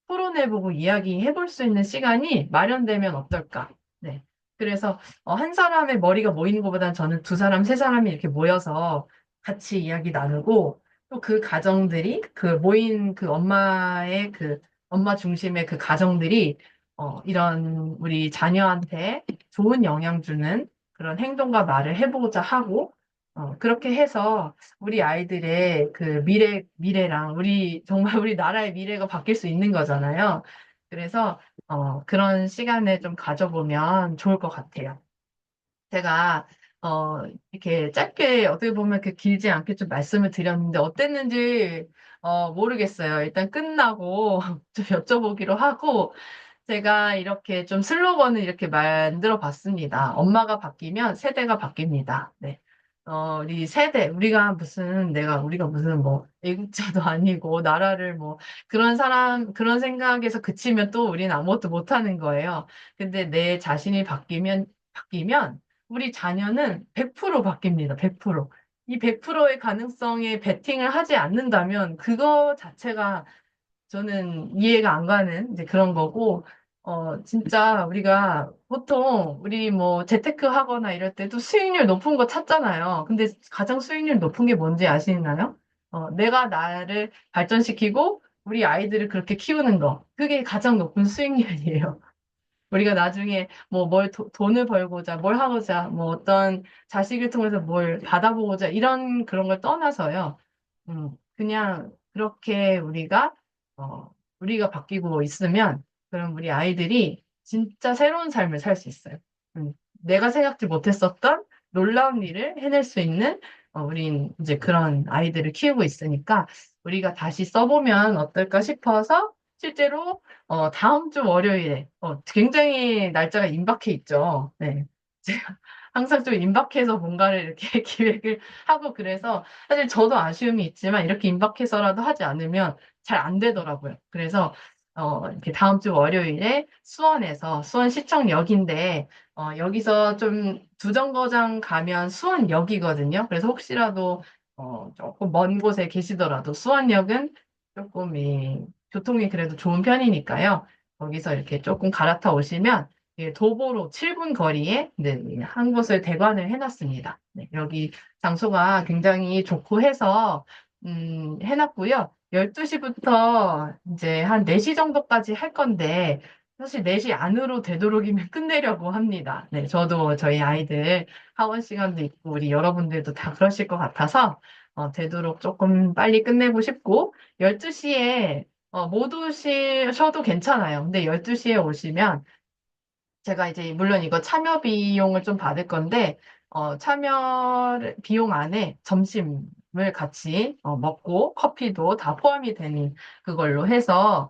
토론해보고 이야기해볼 수 있는 시간이 마련되면 어떨까? 네. 그래서 한 사람의 머리가 모이는 것보다는 저는 두 사람, 세 사람이 이렇게 모여서 같이 이야기 나누고 또 그 가정들이 그 모인 그 엄마의 그 엄마 중심의 그 가정들이 이런 우리 자녀한테 좋은 영향 주는 그런 행동과 말을 해보고자 하고 그렇게 해서 우리 아이들의 그 미래랑 정말 우리 나라의 미래가 바뀔 수 있는 거잖아요. 그래서, 그런 시간을 좀 가져보면 좋을 것 같아요. 제가, 이렇게 짧게 어떻게 보면 그 길지 않게 좀 말씀을 드렸는데 어땠는지, 모르겠어요. 일단 끝나고 좀 여쭤보기로 하고, 제가 이렇게 좀 슬로건을 이렇게 만들어 봤습니다. 엄마가 바뀌면 세대가 바뀝니다. 네. 우리 세대, 우리가 무슨 뭐, 애국자도 아니고, 나라를 뭐, 그런 생각에서 그치면 또 우리는 아무것도 못하는 거예요. 근데 내 자신이 바뀌면, 우리 자녀는 100% 바뀝니다. 100%. 이 100%의 가능성에 베팅을 하지 않는다면, 그거 자체가 저는 이해가 안 가는 이제 그런 거고, 진짜 우리가 보통 우리 뭐 재테크 하거나 이럴 때도 수익률 높은 거 찾잖아요. 근데 가장 수익률 높은 게 뭔지 아시나요? 내가 나를 발전시키고 우리 아이들을 그렇게 키우는 거. 그게 가장 높은 수익률이에요. 우리가 나중에 뭐 돈을 벌고자, 뭘 하고자, 뭐 어떤 자식을 통해서 뭘 받아보고자, 그런 걸 떠나서요. 그냥 그렇게 우리가 바뀌고 있으면, 그럼 우리 아이들이 진짜 새로운 삶을 살 수 있어요. 내가 생각지 못했었던 놀라운 일을 해낼 수 있는, 우린 이제 그런 아이들을 키우고 있으니까, 우리가 다시 써보면 어떨까 싶어서, 실제로 다음 주 월요일에, 굉장히 날짜가 임박해 있죠. 네. 제가 항상 좀 임박해서 뭔가를 이렇게 기획을 하고 그래서 사실 저도 아쉬움이 있지만 이렇게 임박해서라도 하지 않으면 잘 안 되더라고요. 그래서, 이렇게 다음 주 월요일에 수원시청역인데, 여기서 좀 두정거장 가면 수원역이거든요. 그래서 혹시라도, 조금 먼 곳에 계시더라도 수원역은 조금 교통이 그래도 좋은 편이니까요. 거기서 이렇게 조금 갈아타 오시면 예, 도보로 7분 거리에 네, 한 곳을 대관을 해놨습니다. 네, 여기 장소가 굉장히 좋고 해서 해놨고요. 12시부터 이제 한 4시 정도까지 할 건데 사실 4시 안으로 되도록이면 끝내려고 합니다. 네, 저도 저희 아이들 하원 시간도 있고 우리 여러분들도 다 그러실 것 같아서 되도록 조금 빨리 끝내고 싶고 12시에 못 오셔도 괜찮아요. 근데 12시에 오시면 제가 이제 물론 이거 참여 비용을 좀 받을 건데 참여 비용 안에 점심을 같이 먹고 커피도 다 포함이 되는 그걸로 해서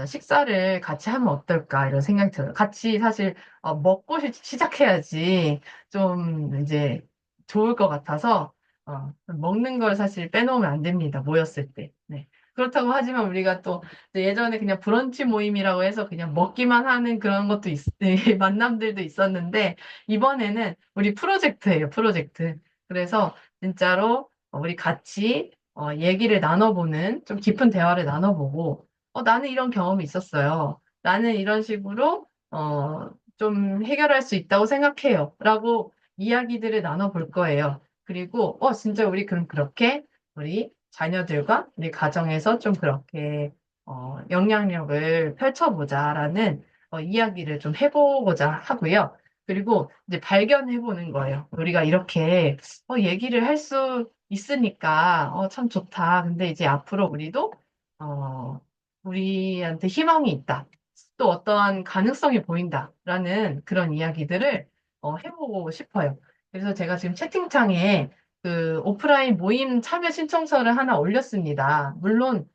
식사를 같이 하면 어떨까 이런 생각이 들어요. 같이 사실 먹고 시작해야지 좀 이제 좋을 것 같아서 먹는 걸 사실 빼놓으면 안 됩니다. 모였을 때. 네. 그렇다고 하지만 우리가 또 예전에 그냥 브런치 모임이라고 해서 그냥 먹기만 하는 그런 것도 만남들도 있었는데, 이번에는 우리 프로젝트예요, 프로젝트. 그래서 진짜로 우리 같이 얘기를 나눠보는, 좀 깊은 대화를 나눠보고, 나는 이런 경험이 있었어요. 나는 이런 식으로, 좀 해결할 수 있다고 생각해요. 라고 이야기들을 나눠볼 거예요. 그리고, 진짜 우리 그럼 그렇게 우리 자녀들과 우리 가정에서 좀 그렇게 영향력을 펼쳐보자라는 이야기를 좀 해보고자 하고요. 그리고 이제 발견해보는 거예요. 우리가 이렇게 얘기를 할 수 있으니까 참 좋다. 근데 이제 앞으로 우리도 어, 우리한테 희망이 있다. 또 어떠한 가능성이 보인다라는 그런 이야기들을 해보고 싶어요. 그래서 제가 지금 채팅창에 그 오프라인 모임 참여 신청서를 하나 올렸습니다. 물론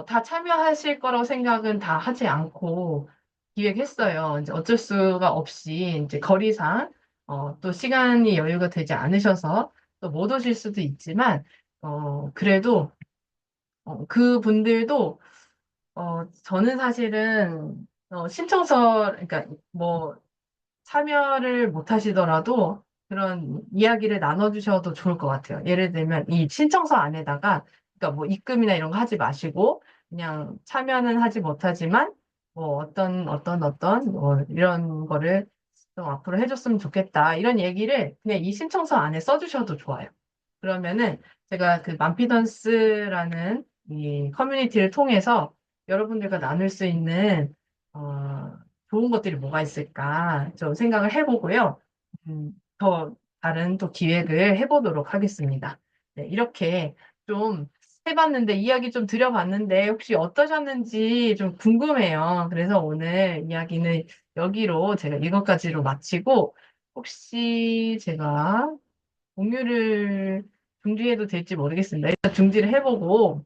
다 참여하실 거라고 생각은 다 하지 않고 기획했어요. 이제 어쩔 수가 없이 이제 거리상 또 시간이 여유가 되지 않으셔서 또 못 오실 수도 있지만 그래도 그 분들도 저는 사실은 신청서 그러니까 뭐 참여를 못 하시더라도 그런 이야기를 나눠주셔도 좋을 것 같아요. 예를 들면 이 신청서 안에다가 그러니까 뭐 입금이나 이런 거 하지 마시고 그냥 참여는 하지 못하지만 뭐 어떤 뭐 이런 거를 좀 앞으로 해줬으면 좋겠다. 이런 얘기를 그냥 이 신청서 안에 써주셔도 좋아요. 그러면은 제가 그 만피던스라는 이 커뮤니티를 통해서 여러분들과 나눌 수 있는 좋은 것들이 뭐가 있을까 좀 생각을 해보고요. 더 다른 또 기획을 해보도록 하겠습니다. 네, 이렇게 좀 해봤는데, 이야기 좀 드려봤는데, 혹시 어떠셨는지 좀 궁금해요. 그래서 오늘 이야기는 여기로 제가 이것까지로 마치고, 혹시 제가 공유를 중지해도 될지 모르겠습니다. 일단 중지를 해보고,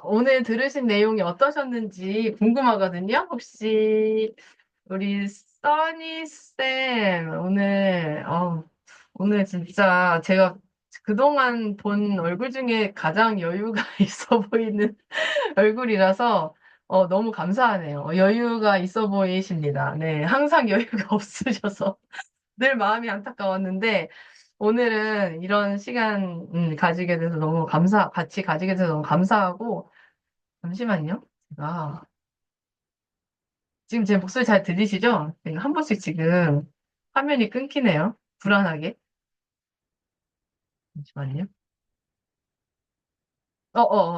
오늘 들으신 내용이 어떠셨는지 궁금하거든요. 혹시 우리 써니쌤 오늘 진짜 제가 그동안 본 얼굴 중에 가장 여유가 있어 보이는 얼굴이라서 너무 감사하네요. 여유가 있어 보이십니다. 네, 항상 여유가 없으셔서 늘 마음이 안타까웠는데 오늘은 이런 시간 가지게 돼서 같이 가지게 돼서 너무 감사하고 잠시만요. 제가 지금 제 목소리 잘 들리시죠? 지금 한 번씩 지금 화면이 끊기네요. 불안하게. 잠시만요.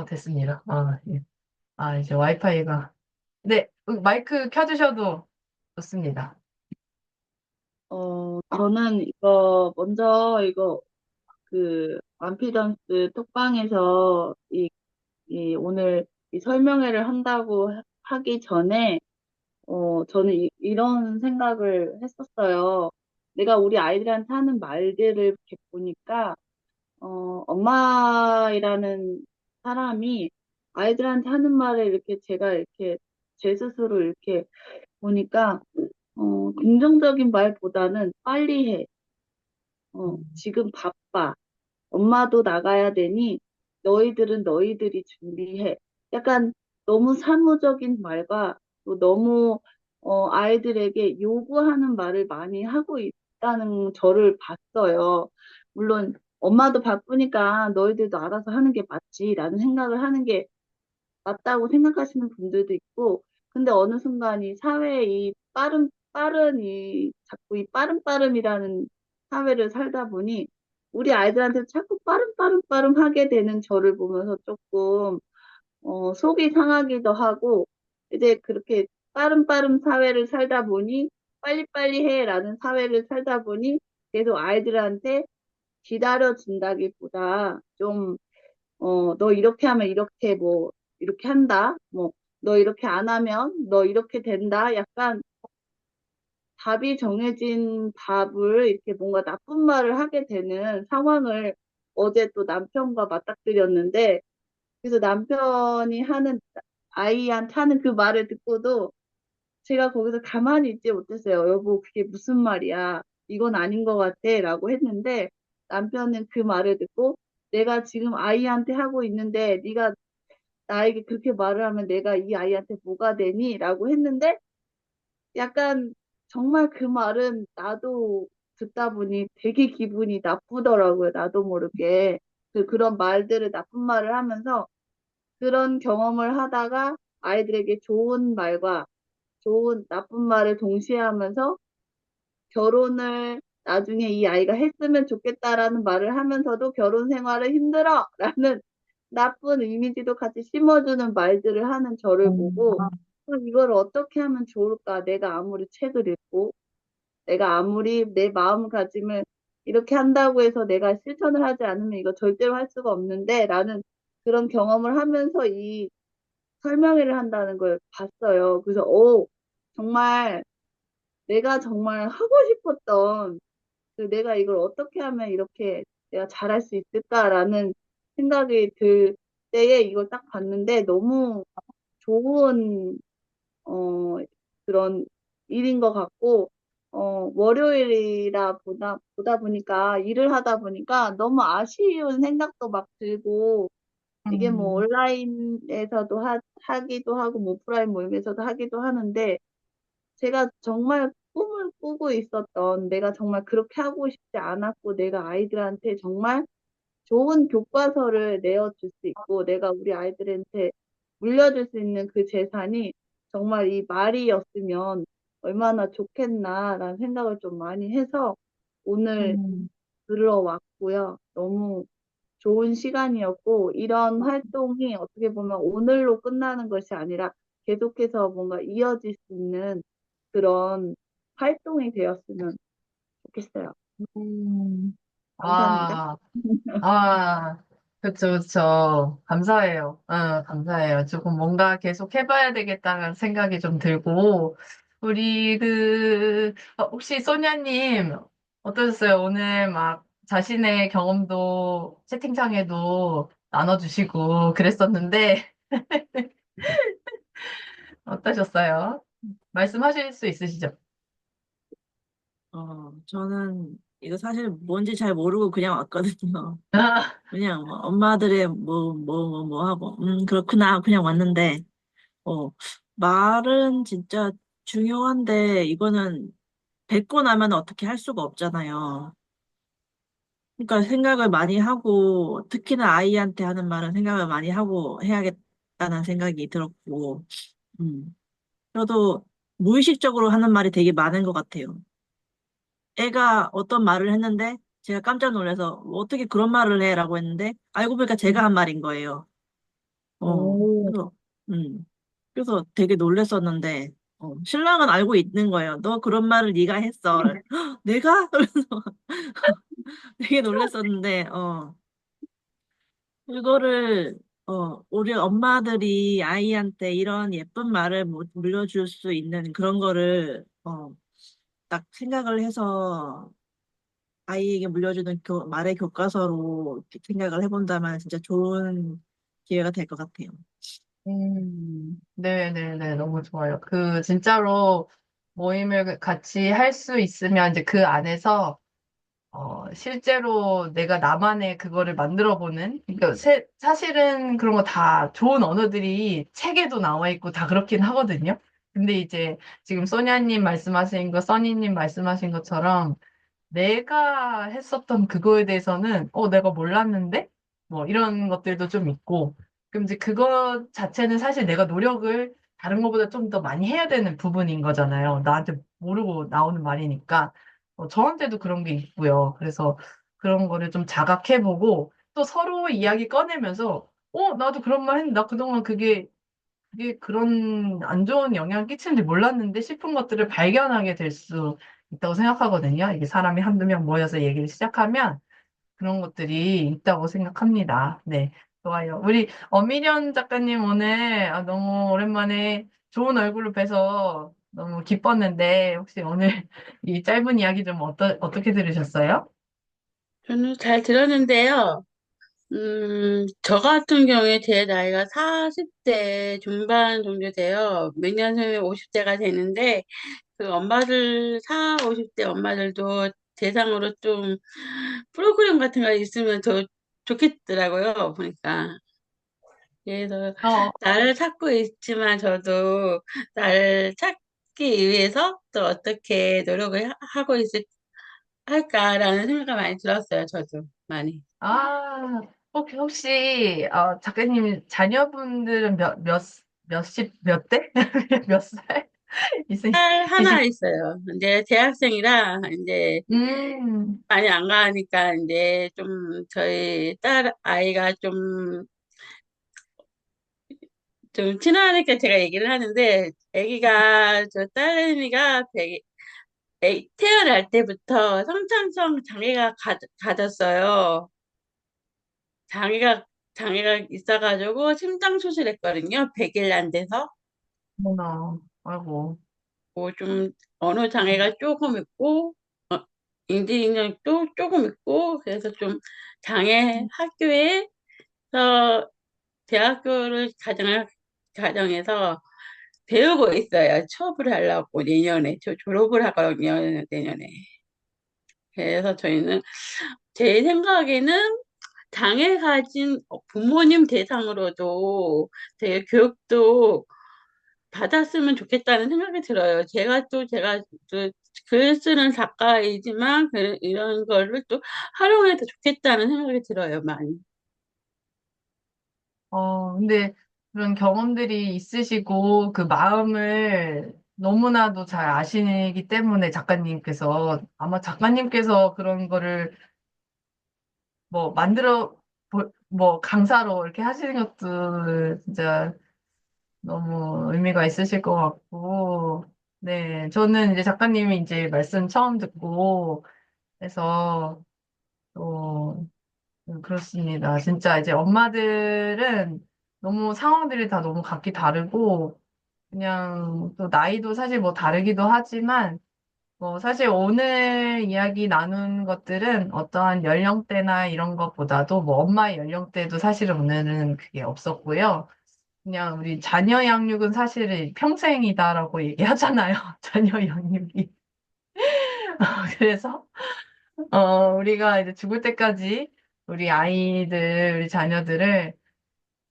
됐습니다. 예. 이제 와이파이가. 네, 마이크 켜주셔도 좋습니다. 저는 이거, 먼저 이거, 완피던스 톡방에서 오늘 이 설명회를 한다고 하기 전에, 저는 이런 생각을 했었어요. 내가 우리 아이들한테 하는 말들을 이렇게 보니까, 엄마이라는 사람이 아이들한테 하는 말을 이렇게 제가 이렇게 제 스스로 이렇게 보니까, 긍정적인 말보다는 빨리 해. 지금 바빠. 엄마도 나가야 되니 너희들은 너희들이 준비해. 약간 너무 사무적인 말과 또 너무 아이들에게 요구하는 말을 많이 하고 있다는 저를 봤어요. 물론 엄마도 바쁘니까 너희들도 알아서 하는 게 맞지라는 생각을 하는 게 맞다고 생각하시는 분들도 있고, 근데 어느 순간 이 사회의 이 빠른 자꾸 이 빠름빠름이라는 사회를 살다 보니 우리 아이들한테 자꾸 빠름빠름빠름 하게 되는 저를 보면서 조금 속이 상하기도 하고, 이제 그렇게 빠름빠름 사회를 살다 보니, 빨리빨리 해라는 사회를 살다 보니, 계속 아이들한테 기다려준다기보다, 좀, 너 이렇게 하면 이렇게 뭐, 이렇게 한다. 뭐, 너 이렇게 안 하면 너 이렇게 된다. 약간 답이 정해진 답을 이렇게 뭔가 나쁜 말을 하게 되는 상황을 어제 또 남편과 맞닥뜨렸는데, 그래서 남편이 아이한테 하는 그 말을 듣고도 제가 거기서 가만히 있지 못했어요. 여보, 그게 무슨 말이야? 이건 아닌 것 같아. 라고 했는데 남편은 그 말을 듣고 내가 지금 아이한테 하고 있는데 네가 나에게 그렇게 말을 하면 내가 이 아이한테 뭐가 되니? 라고 했는데 약간 정말 그 말은 나도 듣다 보니 되게 기분이 나쁘더라고요. 나도 모르게. 그런 말들을 나쁜 말을 하면서 그런 경험을 하다가 아이들에게 좋은 말과 좋은 나쁜 말을 동시에 하면서 결혼을 나중에 이 아이가 했으면 좋겠다라는 말을 하면서도 결혼 생활은 힘들어! 라는 나쁜 이미지도 같이 심어주는 말들을 하는 저를 보고 그럼 이걸 어떻게 하면 좋을까? 내가 아무리 책을 읽고 내가 아무리 내 마음가짐을 이렇게 한다고 해서 내가 실천을 하지 않으면 이거 절대로 할 수가 없는데 라는 그런 경험을 하면서 이 설명회를 한다는 걸 봤어요. 그래서, 정말 내가 정말 하고 싶었던 내가 이걸 어떻게 하면 이렇게 내가 잘할 수 있을까라는 생각이 들 때에 이걸 딱 봤는데 너무 좋은, 어, 그런 일인 것 같고, 보다 보니까, 일을 하다 보니까 너무 아쉬운 생각도 막 들고, 이게 뭐 음, 온라인에서도 하기도 하고 뭐 오프라인 모임에서도 하기도 하는데 제가 정말 꿈을 꾸고 있었던 내가 정말 그렇게 하고 싶지 않았고 내가 아이들한테 정말 좋은 교과서를 내어줄 수 있고 내가 우리 아이들한테 물려줄 수 있는 그 재산이 정말 이 말이었으면 얼마나 좋겠나라는 생각을 좀 많이 해서 오늘 음, 들어왔고요. 너무 좋은 시간이었고, 이런 활동이 어떻게 보면 오늘로 끝나는 것이 아니라 계속해서 뭔가 이어질 수 있는 그런 활동이 되었으면 좋겠어요. 음. 감사합니다. 아, 아, 그쵸, 그쵸. 감사해요. 감사해요. 조금 뭔가 계속 해봐야 되겠다는 생각이 좀 들고, 혹시 소냐님, 어떠셨어요? 오늘 막 자신의 경험도 채팅창에도 나눠주시고 그랬었는데, 어떠셨어요? 말씀하실 수 있으시죠? 저는 이거 사실 뭔지 잘 모르고 그냥 왔거든요. 아, 그냥 뭐 엄마들의 뭐 하고, 그렇구나. 그냥 왔는데, 어, 말은 진짜 중요한데, 이거는 뱉고 나면 어떻게 할 수가 없잖아요. 그러니까 생각을 많이 하고, 특히나 아이한테 하는 말은 생각을 많이 하고 해야겠다는 생각이 들었고, 음. 저도 무의식적으로 하는 말이 되게 많은 것 같아요. 애가 어떤 말을 했는데 제가 깜짝 놀라서 뭐 어떻게 그런 말을 해라고 했는데 알고 보니까 제가 한 말인 거예요. 오, 그래서 그래서 되게 놀랬었는데 신랑은 알고 있는 거예요. 너 그런 말을 네가 했어. "헉, 내가? 그래서 되게 놀랬었는데 그거를 우리 엄마들이 아이한테 이런 예쁜 말을 물려줄 수 있는 그런 거를 딱 생각을 해서 아이에게 물려주는 말의 교과서로 이렇게 생각을 해본다면 진짜 좋은 기회가 될 것 같아요. 네네네, 너무 좋아요. 진짜로 모임을 같이 할 수 있으면 이제 그 안에서, 실제로 내가 나만의 그거를 만들어 보는, 그러니까 사실은 그런 거 다 좋은 언어들이 책에도 나와 있고 다 그렇긴 하거든요. 근데 이제 지금 소냐님 말씀하신 거, 써니님 말씀하신 것처럼 내가 했었던 그거에 대해서는, 내가 몰랐는데? 뭐, 이런 것들도 좀 있고. 그럼 이제 그거 자체는 사실 내가 노력을 다른 것보다 좀 더 많이 해야 되는 부분인 거잖아요. 나한테 모르고 나오는 말이니까 저한테도 그런 게 있고요. 그래서 그런 거를 좀 자각해보고 또 서로 이야기 꺼내면서 나도 그런 말 했는데 나 그동안 그게 그런 안 좋은 영향 끼치는지 몰랐는데 싶은 것들을 발견하게 될 수 있다고 생각하거든요. 이게 사람이 한두 명 모여서 얘기를 시작하면 그런 것들이 있다고 생각합니다. 네, 좋아요. 우리 어미련 작가님 오늘 너무 오랜만에 좋은 얼굴로 뵈서 너무 기뻤는데 혹시 오늘 이 짧은 이야기 좀 어떻게 들으셨어요? 저는 잘 들었는데요. 저 같은 경우에 제 나이가 40대 중반 정도 돼요. 몇 년 후에 50대가 되는데, 그 엄마들, 50대 엄마들도 대상으로 좀 프로그램 같은 거 있으면 더 좋겠더라고요, 보니까. 그래서 어, 나를 찾고 있지만 저도 나를 찾기 위해서 또 어떻게 노력을 하고 할까라는 생각이 많이 들었어요, 저도 많이. 아, 혹시 작가님 자녀분들은 몇 대? 몇 살? 딸 하나 계시, 있어요. 이제 대학생이라 이제 음, 많이 안 가니까 이제 좀 저희 딸 아이가 좀 친하니까 제가 얘기를 하는데 아기가 저 딸내미가 태어날 때부터 성창성 장애가 가졌어요. 장애가 장애가 있어가지고 심장 수술했거든요. 100일 안 돼서. 어머나, 아이고. 뭐 좀 언어 장애가 조금 있고 인지 능력도 조금 있고 그래서 좀 장애 학교에서 대학교를 가정해서 배우고 있어요. 취업을 하려고 내년에 저 졸업을 하거든요. 내년에. 그래서 저희는 제 생각에는 장애 가진 부모님 대상으로도 되게 교육도 받았으면 좋겠다는 생각이 들어요. 제가 또 글 쓰는 작가이지만 이런 거를 또 활용해도 좋겠다는 생각이 들어요, 많이. 근데 그런 경험들이 있으시고 그 마음을 너무나도 잘 아시기 때문에 작가님께서 아마 작가님께서 그런 거를 뭐 뭐 강사로 이렇게 하시는 것도 진짜 너무 의미가 있으실 것 같고, 네, 저는 이제 작가님이 이제 말씀 처음 듣고 해서 또 그렇습니다. 진짜 이제 엄마들은 너무 상황들이 다 너무 각기 다르고, 그냥 또 나이도 사실 뭐 다르기도 하지만, 뭐 사실 오늘 이야기 나눈 것들은 어떠한 연령대나 이런 것보다도 뭐 엄마의 연령대도 사실은 오늘은 그게 없었고요. 그냥 우리 자녀 양육은 사실은 평생이다라고 얘기하잖아요. 자녀 양육이. 그래서 우리가 이제 죽을 때까지 우리 아이들, 우리 자녀들을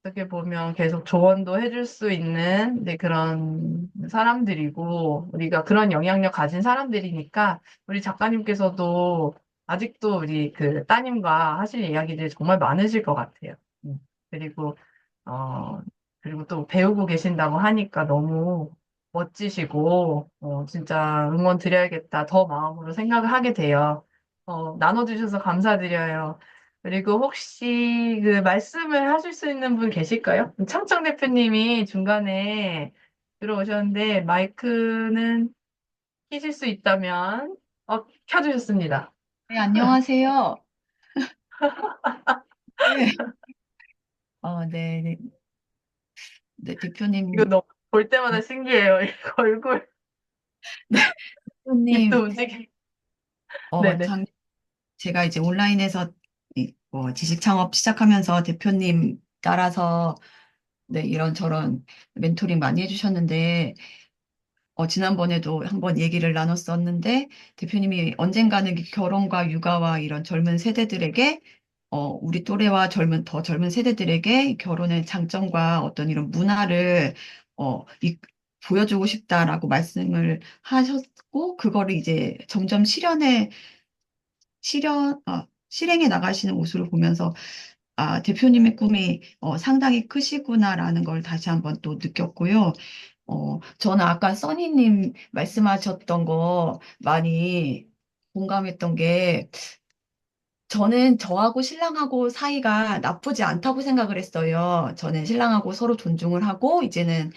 어떻게 보면 계속 조언도 해줄 수 있는 이제 그런 사람들이고, 우리가 그런 영향력 가진 사람들이니까, 우리 작가님께서도 아직도 우리 그 따님과 하실 이야기들이 정말 많으실 것 같아요. 그리고, 어, 그리고 또 배우고 계신다고 하니까 너무 멋지시고, 진짜 응원 드려야겠다. 더 마음으로 생각을 하게 돼요. 나눠주셔서 감사드려요. 그리고 혹시 그 말씀을 하실 수 있는 분 계실까요? 창청 대표님이 중간에 들어오셨는데 마이크는 켜실 수 있다면 켜주셨습니다. 네, 안녕하세요. 네, 네, 네, 네, 이거 대표님, 너무 볼 때마다 신기해요. 이 얼굴, 네, 입도 대표님, 움직이. 어, 네네. 장, 제가 이제 온라인에서 지식 창업 시작하면서 대표님 따라서 네, 이런저런 멘토링 많이 해주셨는데, 지난번에도 한번 얘기를 나눴었는데, 대표님이 언젠가는 결혼과 육아와 이런 젊은 세대들에게, 우리 또래와 더 젊은 세대들에게 결혼의 장점과 어떤 이런 문화를, 보여주고 싶다라고 말씀을 하셨고, 그거를 이제 점점 실행해 나가시는 모습을 보면서, 대표님의 꿈이 상당히 크시구나라는 걸 다시 한번 또 느꼈고요. 저는 아까 써니님 말씀하셨던 거 많이 공감했던 게, 저는 저하고 신랑하고 사이가 나쁘지 않다고 생각을 했어요. 저는 신랑하고 서로 존중을 하고, 이제는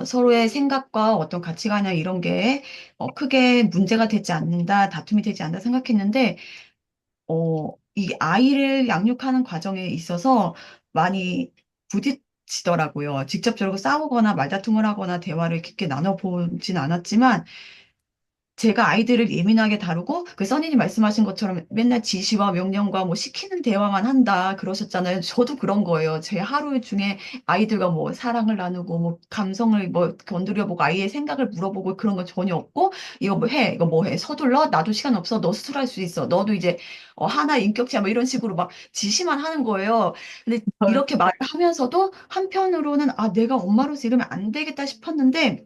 서로의 생각과 어떤 가치관이나 이런 게 크게 문제가 되지 않는다, 다툼이 되지 않는다 생각했는데, 이 아이를 양육하는 과정에 있어서 많이 부딪히더라고요. 직접적으로 싸우거나 말다툼을 하거나 대화를 깊게 나눠보진 않았지만, 제가 아이들을 예민하게 다루고 그 써니님 말씀하신 것처럼 맨날 지시와 명령과 뭐 시키는 대화만 한다 그러셨잖아요. 저도 그런 거예요. 제 하루 중에 아이들과 뭐 사랑을 나누고 뭐 감성을 뭐 건드려보고 아이의 생각을 물어보고 그런 거 전혀 없고, 이거 뭐 해, 이거 뭐 해, 서둘러, 나도 시간 없어, 너 스스로 할 수 있어, 너도 이제 하나 인격체야, 뭐 이런 식으로 막 지시만 하는 거예요. 근데 이렇게 말을 하면서도 한편으로는 아, 내가 엄마로서 이러면 안 되겠다 싶었는데,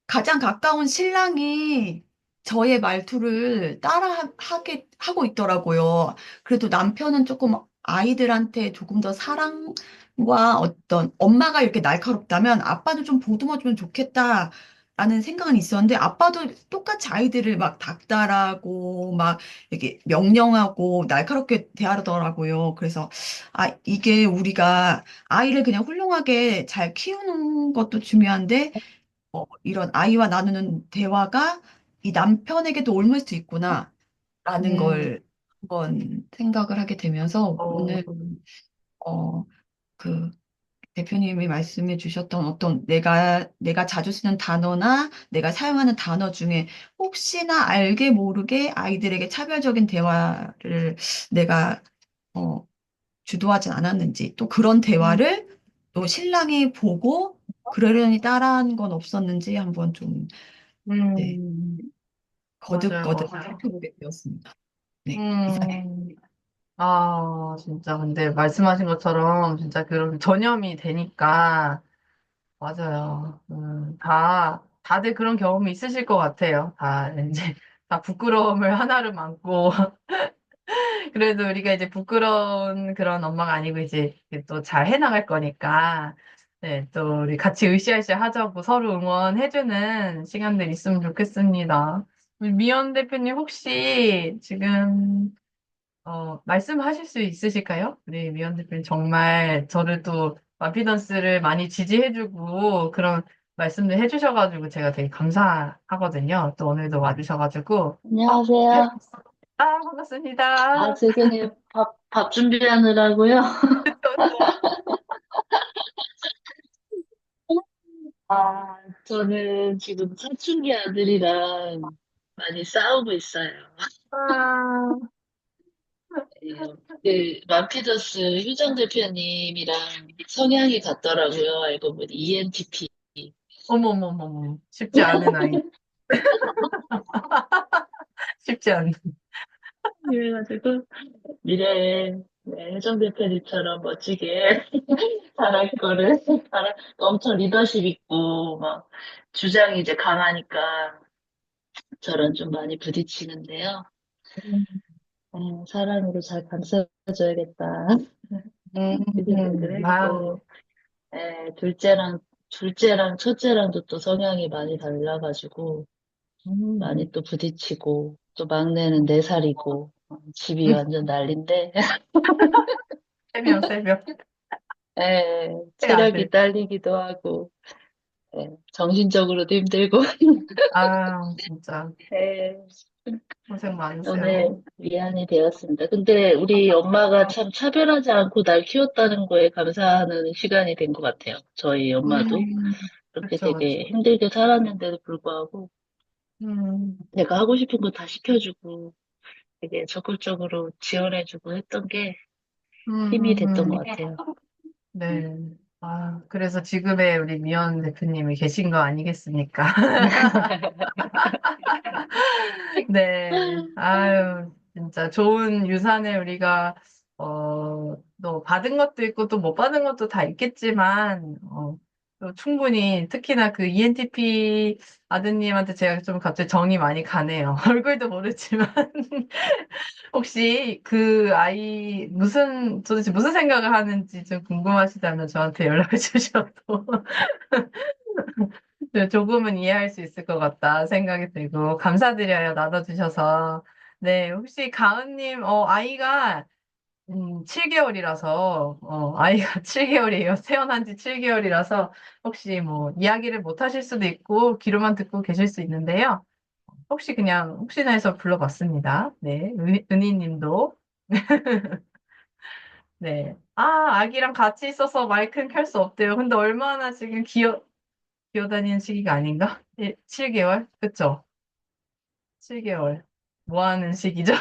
가장 가까운 신랑이 저의 말투를 따라 하고 있더라고요. 그래도 남편은 조금 아이들한테 조금 더 사랑과 어떤 엄마가 이렇게 날카롭다면 아빠도 좀 보듬어주면 좋겠다라는 생각은 있었는데, 아빠도 똑같이 아이들을 막 닥달하고 막 이렇게 명령하고 날카롭게 대하더라고요. 그래서 아, 이게 우리가 아이를 그냥 훌륭하게 잘 키우는 것도 중요한데, 이런 아이와 나누는 대화가 이 남편에게도 옮을 수 있구나라는 음, 걸 한번 생각을 하게 되면서, 어, 오늘 어, 그 대표님이 말씀해 주셨던 어떤 내가 자주 쓰는 단어나 내가 사용하는 단어 중에 혹시나 알게 모르게 아이들에게 차별적인 대화를 내가 어, 주도하진 않았는지, 또 그런 음, 대화를 또 신랑이 보고 그러려니 따라한 건 없었는지 한번 좀, 네, 음, 맞아요, 거듭거듭 맞아요. 살펴보게 되었습니다. 네, 이상해. 음, 아, 진짜, 근데 말씀하신 것처럼 진짜 그런 전염이 되니까, 맞아요. 다들 그런 경험이 있으실 것 같아요. 다, 이제, 다 부끄러움을 하나로 안고, 그래도 우리가 이제 부끄러운 그런 엄마가 아니고 이제 또 잘 해나갈 거니까, 네, 또 우리 같이 으쌰으쌰 하자고 서로 응원해주는 시간들 있으면 좋겠습니다. 우리 미연 대표님 혹시 지금, 말씀하실 수 있으실까요? 우리 미연 대표님 정말 저를 또 마피던스를 많이 지지해주고 그런 말씀들 해주셔가지고 제가 되게 감사하거든요. 또 오늘도 와주셔가지고. 안녕하세요. 반갑습니다. 최근에 밥 준비하느라고요. 저는 지금 사춘기 아들이랑 많이 싸우고 있어요. 아, 마피더스 휴정 대표님이랑 성향이 같더라고요. 알고 보니 ENTP. 어머머머머. 쉽지 않은 아이. 쉽지 않은. 그래가지고 미래에 혜정 대표님처럼 멋지게 잘할 거를 엄청 리더십 있고 막 주장이 이제 강하니까 저랑 좀 많이 부딪히는데요. 사랑으로 잘 감싸줘야겠다. 그 생각을 아, 했고, 둘째랑 첫째랑도 또 성향이 많이 달라가지고 음. 많이 또 부딪히고, 또 막내는 4살이고 집이 완전 난린데 새벽. 새 체력이 아들. 딸리기도 하고 정신적으로도 힘들고 아, 진짜. 예, 고생 오늘 많으세요. 위안이 되었습니다. 근데 우리 엄마가 참 차별하지 않고 날 키웠다는 거에 감사하는 시간이 된 것 같아요. 저희 엄마도 그렇게 그쵸, 되게 그쵸. 힘들게 살았는데도 불구하고 음, 내가 하고 싶은 거 다 시켜주고 되게 적극적으로 지원해주고 했던 게 힘이 됐던 것 음, 같아요. 네. 아, 그래서 지금의 우리 미연 대표님이 계신 거 아니겠습니까? 네. 아유, 진짜 좋은 유산을 우리가, 또 받은 것도 있고 또 못 받은 것도 다 있겠지만, 또 충분히, 특히나 그 ENTP 아드님한테 제가 좀 갑자기 정이 많이 가네요. 얼굴도 모르지만, 혹시 그 아이 도대체 무슨 생각을 하는지 좀 궁금하시다면 저한테 연락을 주셔도 네, 조금은 이해할 수 있을 것 같다 생각이 들고 감사드려요. 나눠주셔서. 네, 혹시 가은님, 아이가 7개월이라서, 아이가 7개월이에요. 태어난 지 7개월이라서 혹시 뭐 이야기를 못 하실 수도 있고 귀로만 듣고 계실 수 있는데요. 혹시 그냥 혹시나 해서 불러봤습니다. 네, 은희님도. 네. 아, 아기랑 같이 있어서 마이크는 켤 수 없대요. 근데 얼마나 지금 기어다니는 시기가 아닌가? 7개월? 그쵸? 7개월. 뭐 하는 시기죠?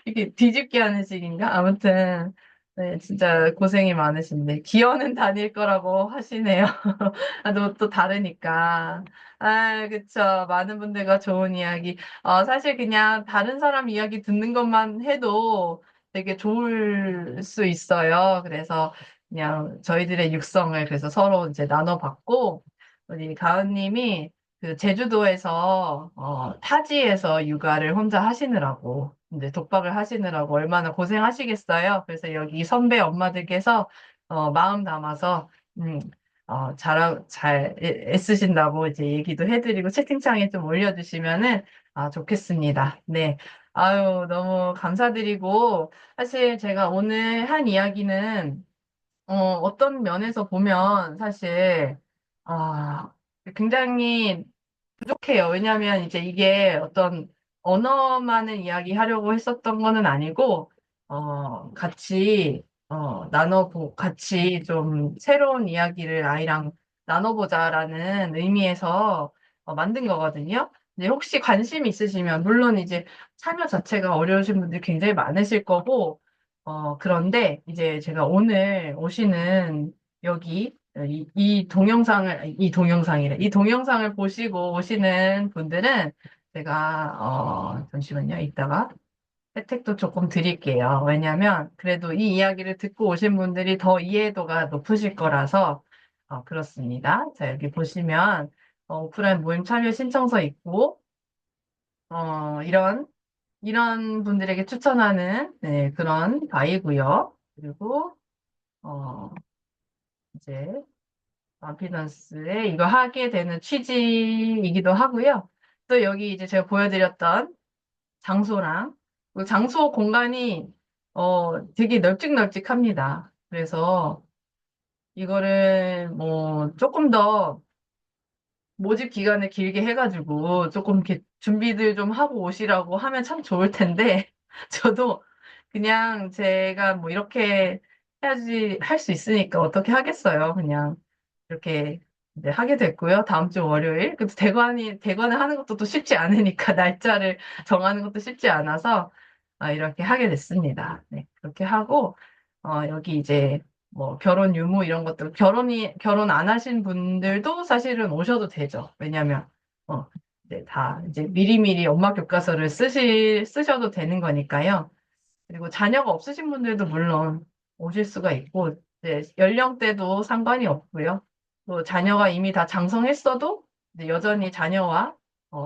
이게 뒤집게 하는 식인가? 아무튼, 네, 진짜 고생이 많으신데, 기어는 다닐 거라고 하시네요. 아, 또 다르니까. 아, 그쵸. 많은 분들과 좋은 이야기. 사실 그냥 다른 사람 이야기 듣는 것만 해도 되게 좋을 수 있어요. 그래서 그냥 저희들의 육성을 그래서 서로 이제 나눠봤고, 우리 가은님이 그 제주도에서 타지에서 육아를 혼자 하시느라고 이제 독박을 하시느라고 얼마나 고생하시겠어요. 그래서 여기 선배 엄마들께서 마음 담아서 음, 잘 애쓰신다고 이제 얘기도 해드리고 채팅창에 좀 올려주시면은 좋겠습니다. 네. 아유, 너무 감사드리고 사실 제가 오늘 한 이야기는 어떤 면에서 보면 사실 아, 굉장히 부족해요. 왜냐하면 이제 이게 어떤 언어만을 이야기하려고 했었던 거는 아니고, 같이 좀 새로운 이야기를 아이랑 나눠보자라는 의미에서 만든 거거든요. 이제 혹시 관심 있으시면, 물론 이제 참여 자체가 어려우신 분들이 굉장히 많으실 거고, 그런데 이제 제가 오늘 오시는 여기 이 동영상을 보시고 오시는 분들은 제가, 잠시만요. 이따가 혜택도 조금 드릴게요. 왜냐면 그래도 이 이야기를 듣고 오신 분들이 더 이해도가 높으실 거라서, 그렇습니다. 자, 여기 보시면, 오프라인 모임 참여 신청서 있고, 이런 분들에게 추천하는, 네, 그런 바이고요. 그리고, 어, 이제, 피넌스에 이거 하게 되는 취지이기도 하고요. 또 여기 이제 제가 보여드렸던 장소랑 그 장소 공간이 되게 널찍널찍합니다. 그래서 이거를 뭐 조금 더 모집 기간을 길게 해가지고 조금 이렇게 준비들 좀 하고 오시라고 하면 참 좋을 텐데 저도 그냥 제가 뭐 이렇게 해야지 할 수 있으니까 어떻게 하겠어요. 그냥 이렇게 이제 하게 됐고요. 다음 주 월요일. 근데 대관을 하는 것도 또 쉽지 않으니까 날짜를 정하는 것도 쉽지 않아서 이렇게 하게 됐습니다. 네, 그렇게 하고 여기 이제 뭐 결혼 유무 이런 것들 결혼 안 하신 분들도 사실은 오셔도 되죠. 왜냐면 이제 다 이제 미리미리 엄마 교과서를 쓰셔도 되는 거니까요. 그리고 자녀가 없으신 분들도 물론 오실 수가 있고, 이제 연령대도 상관이 없고요. 또 자녀가 이미 다 장성했어도 이제 여전히 자녀와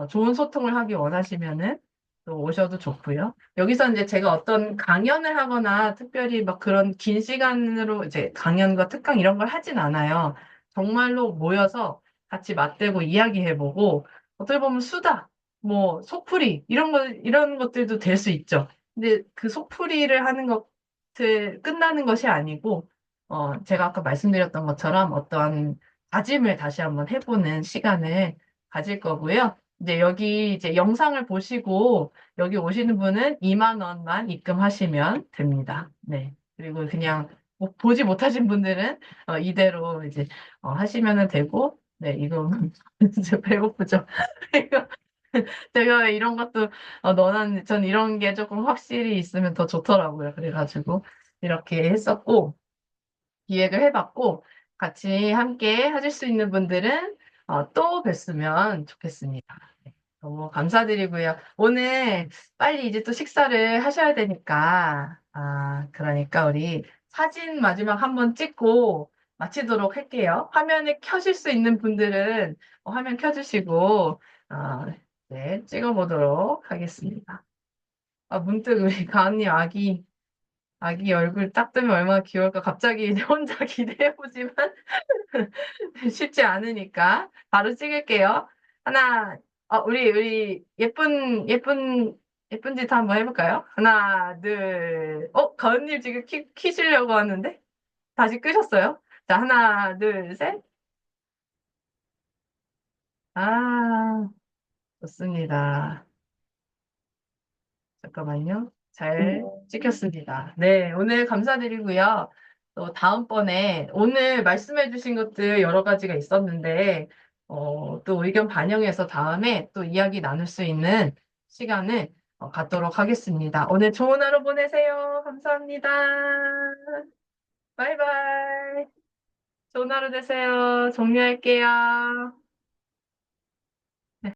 좋은 소통을 하기 원하시면은 또 오셔도 좋고요. 여기서 이제 제가 어떤 강연을 하거나 특별히 막 그런 긴 시간으로 이제 강연과 특강 이런 걸 하진 않아요. 정말로 모여서 같이 맞대고 이야기해보고, 어떻게 보면 수다, 뭐 속풀이 이런 것들도 될 수 있죠. 근데 그 속풀이를 하는 것을 끝나는 것이 아니고, 제가 아까 말씀드렸던 것처럼 어떠한 다짐을 다시 한번 해보는 시간을 가질 거고요. 이제 여기 이제 영상을 보시고 여기 오시는 분은 2만 원만 입금하시면 됩니다. 네. 그리고 그냥 뭐 보지 못하신 분들은 이대로 이제 하시면 되고, 네, 이거 진짜 배고프죠? 제가 이런 것도 전 이런 게 조금 확실히 있으면 더 좋더라고요. 그래가지고 이렇게 했었고 기획을 해봤고 같이 함께 하실 수 있는 분들은 또 뵀으면 좋겠습니다. 네, 너무 감사드리고요. 오늘 빨리 이제 또 식사를 하셔야 되니까 그러니까 우리 사진 마지막 한번 찍고 마치도록 할게요. 화면에 켜실 수 있는 분들은 화면 켜주시고 네, 찍어보도록 하겠습니다. 문득 우리 가은님 아기 얼굴 딱 뜨면 얼마나 귀여울까 갑자기 이제 혼자 기대해보지만 쉽지 않으니까 바로 찍을게요. 하나, 우리 예쁜 짓 한번 해볼까요? 하나, 둘, 가은님 지금 키시려고 하는데? 다시 끄셨어요? 자, 하나, 둘, 셋. 아, 좋습니다. 잠깐만요. 잘 찍혔습니다. 네, 오늘 감사드리고요. 또 다음번에 오늘 말씀해주신 것들 여러 가지가 있었는데, 또 의견 반영해서 다음에 또 이야기 나눌 수 있는 시간을 갖도록 하겠습니다. 오늘 좋은 하루 보내세요. 감사합니다. 바이바이. 좋은 하루 되세요. 종료할게요.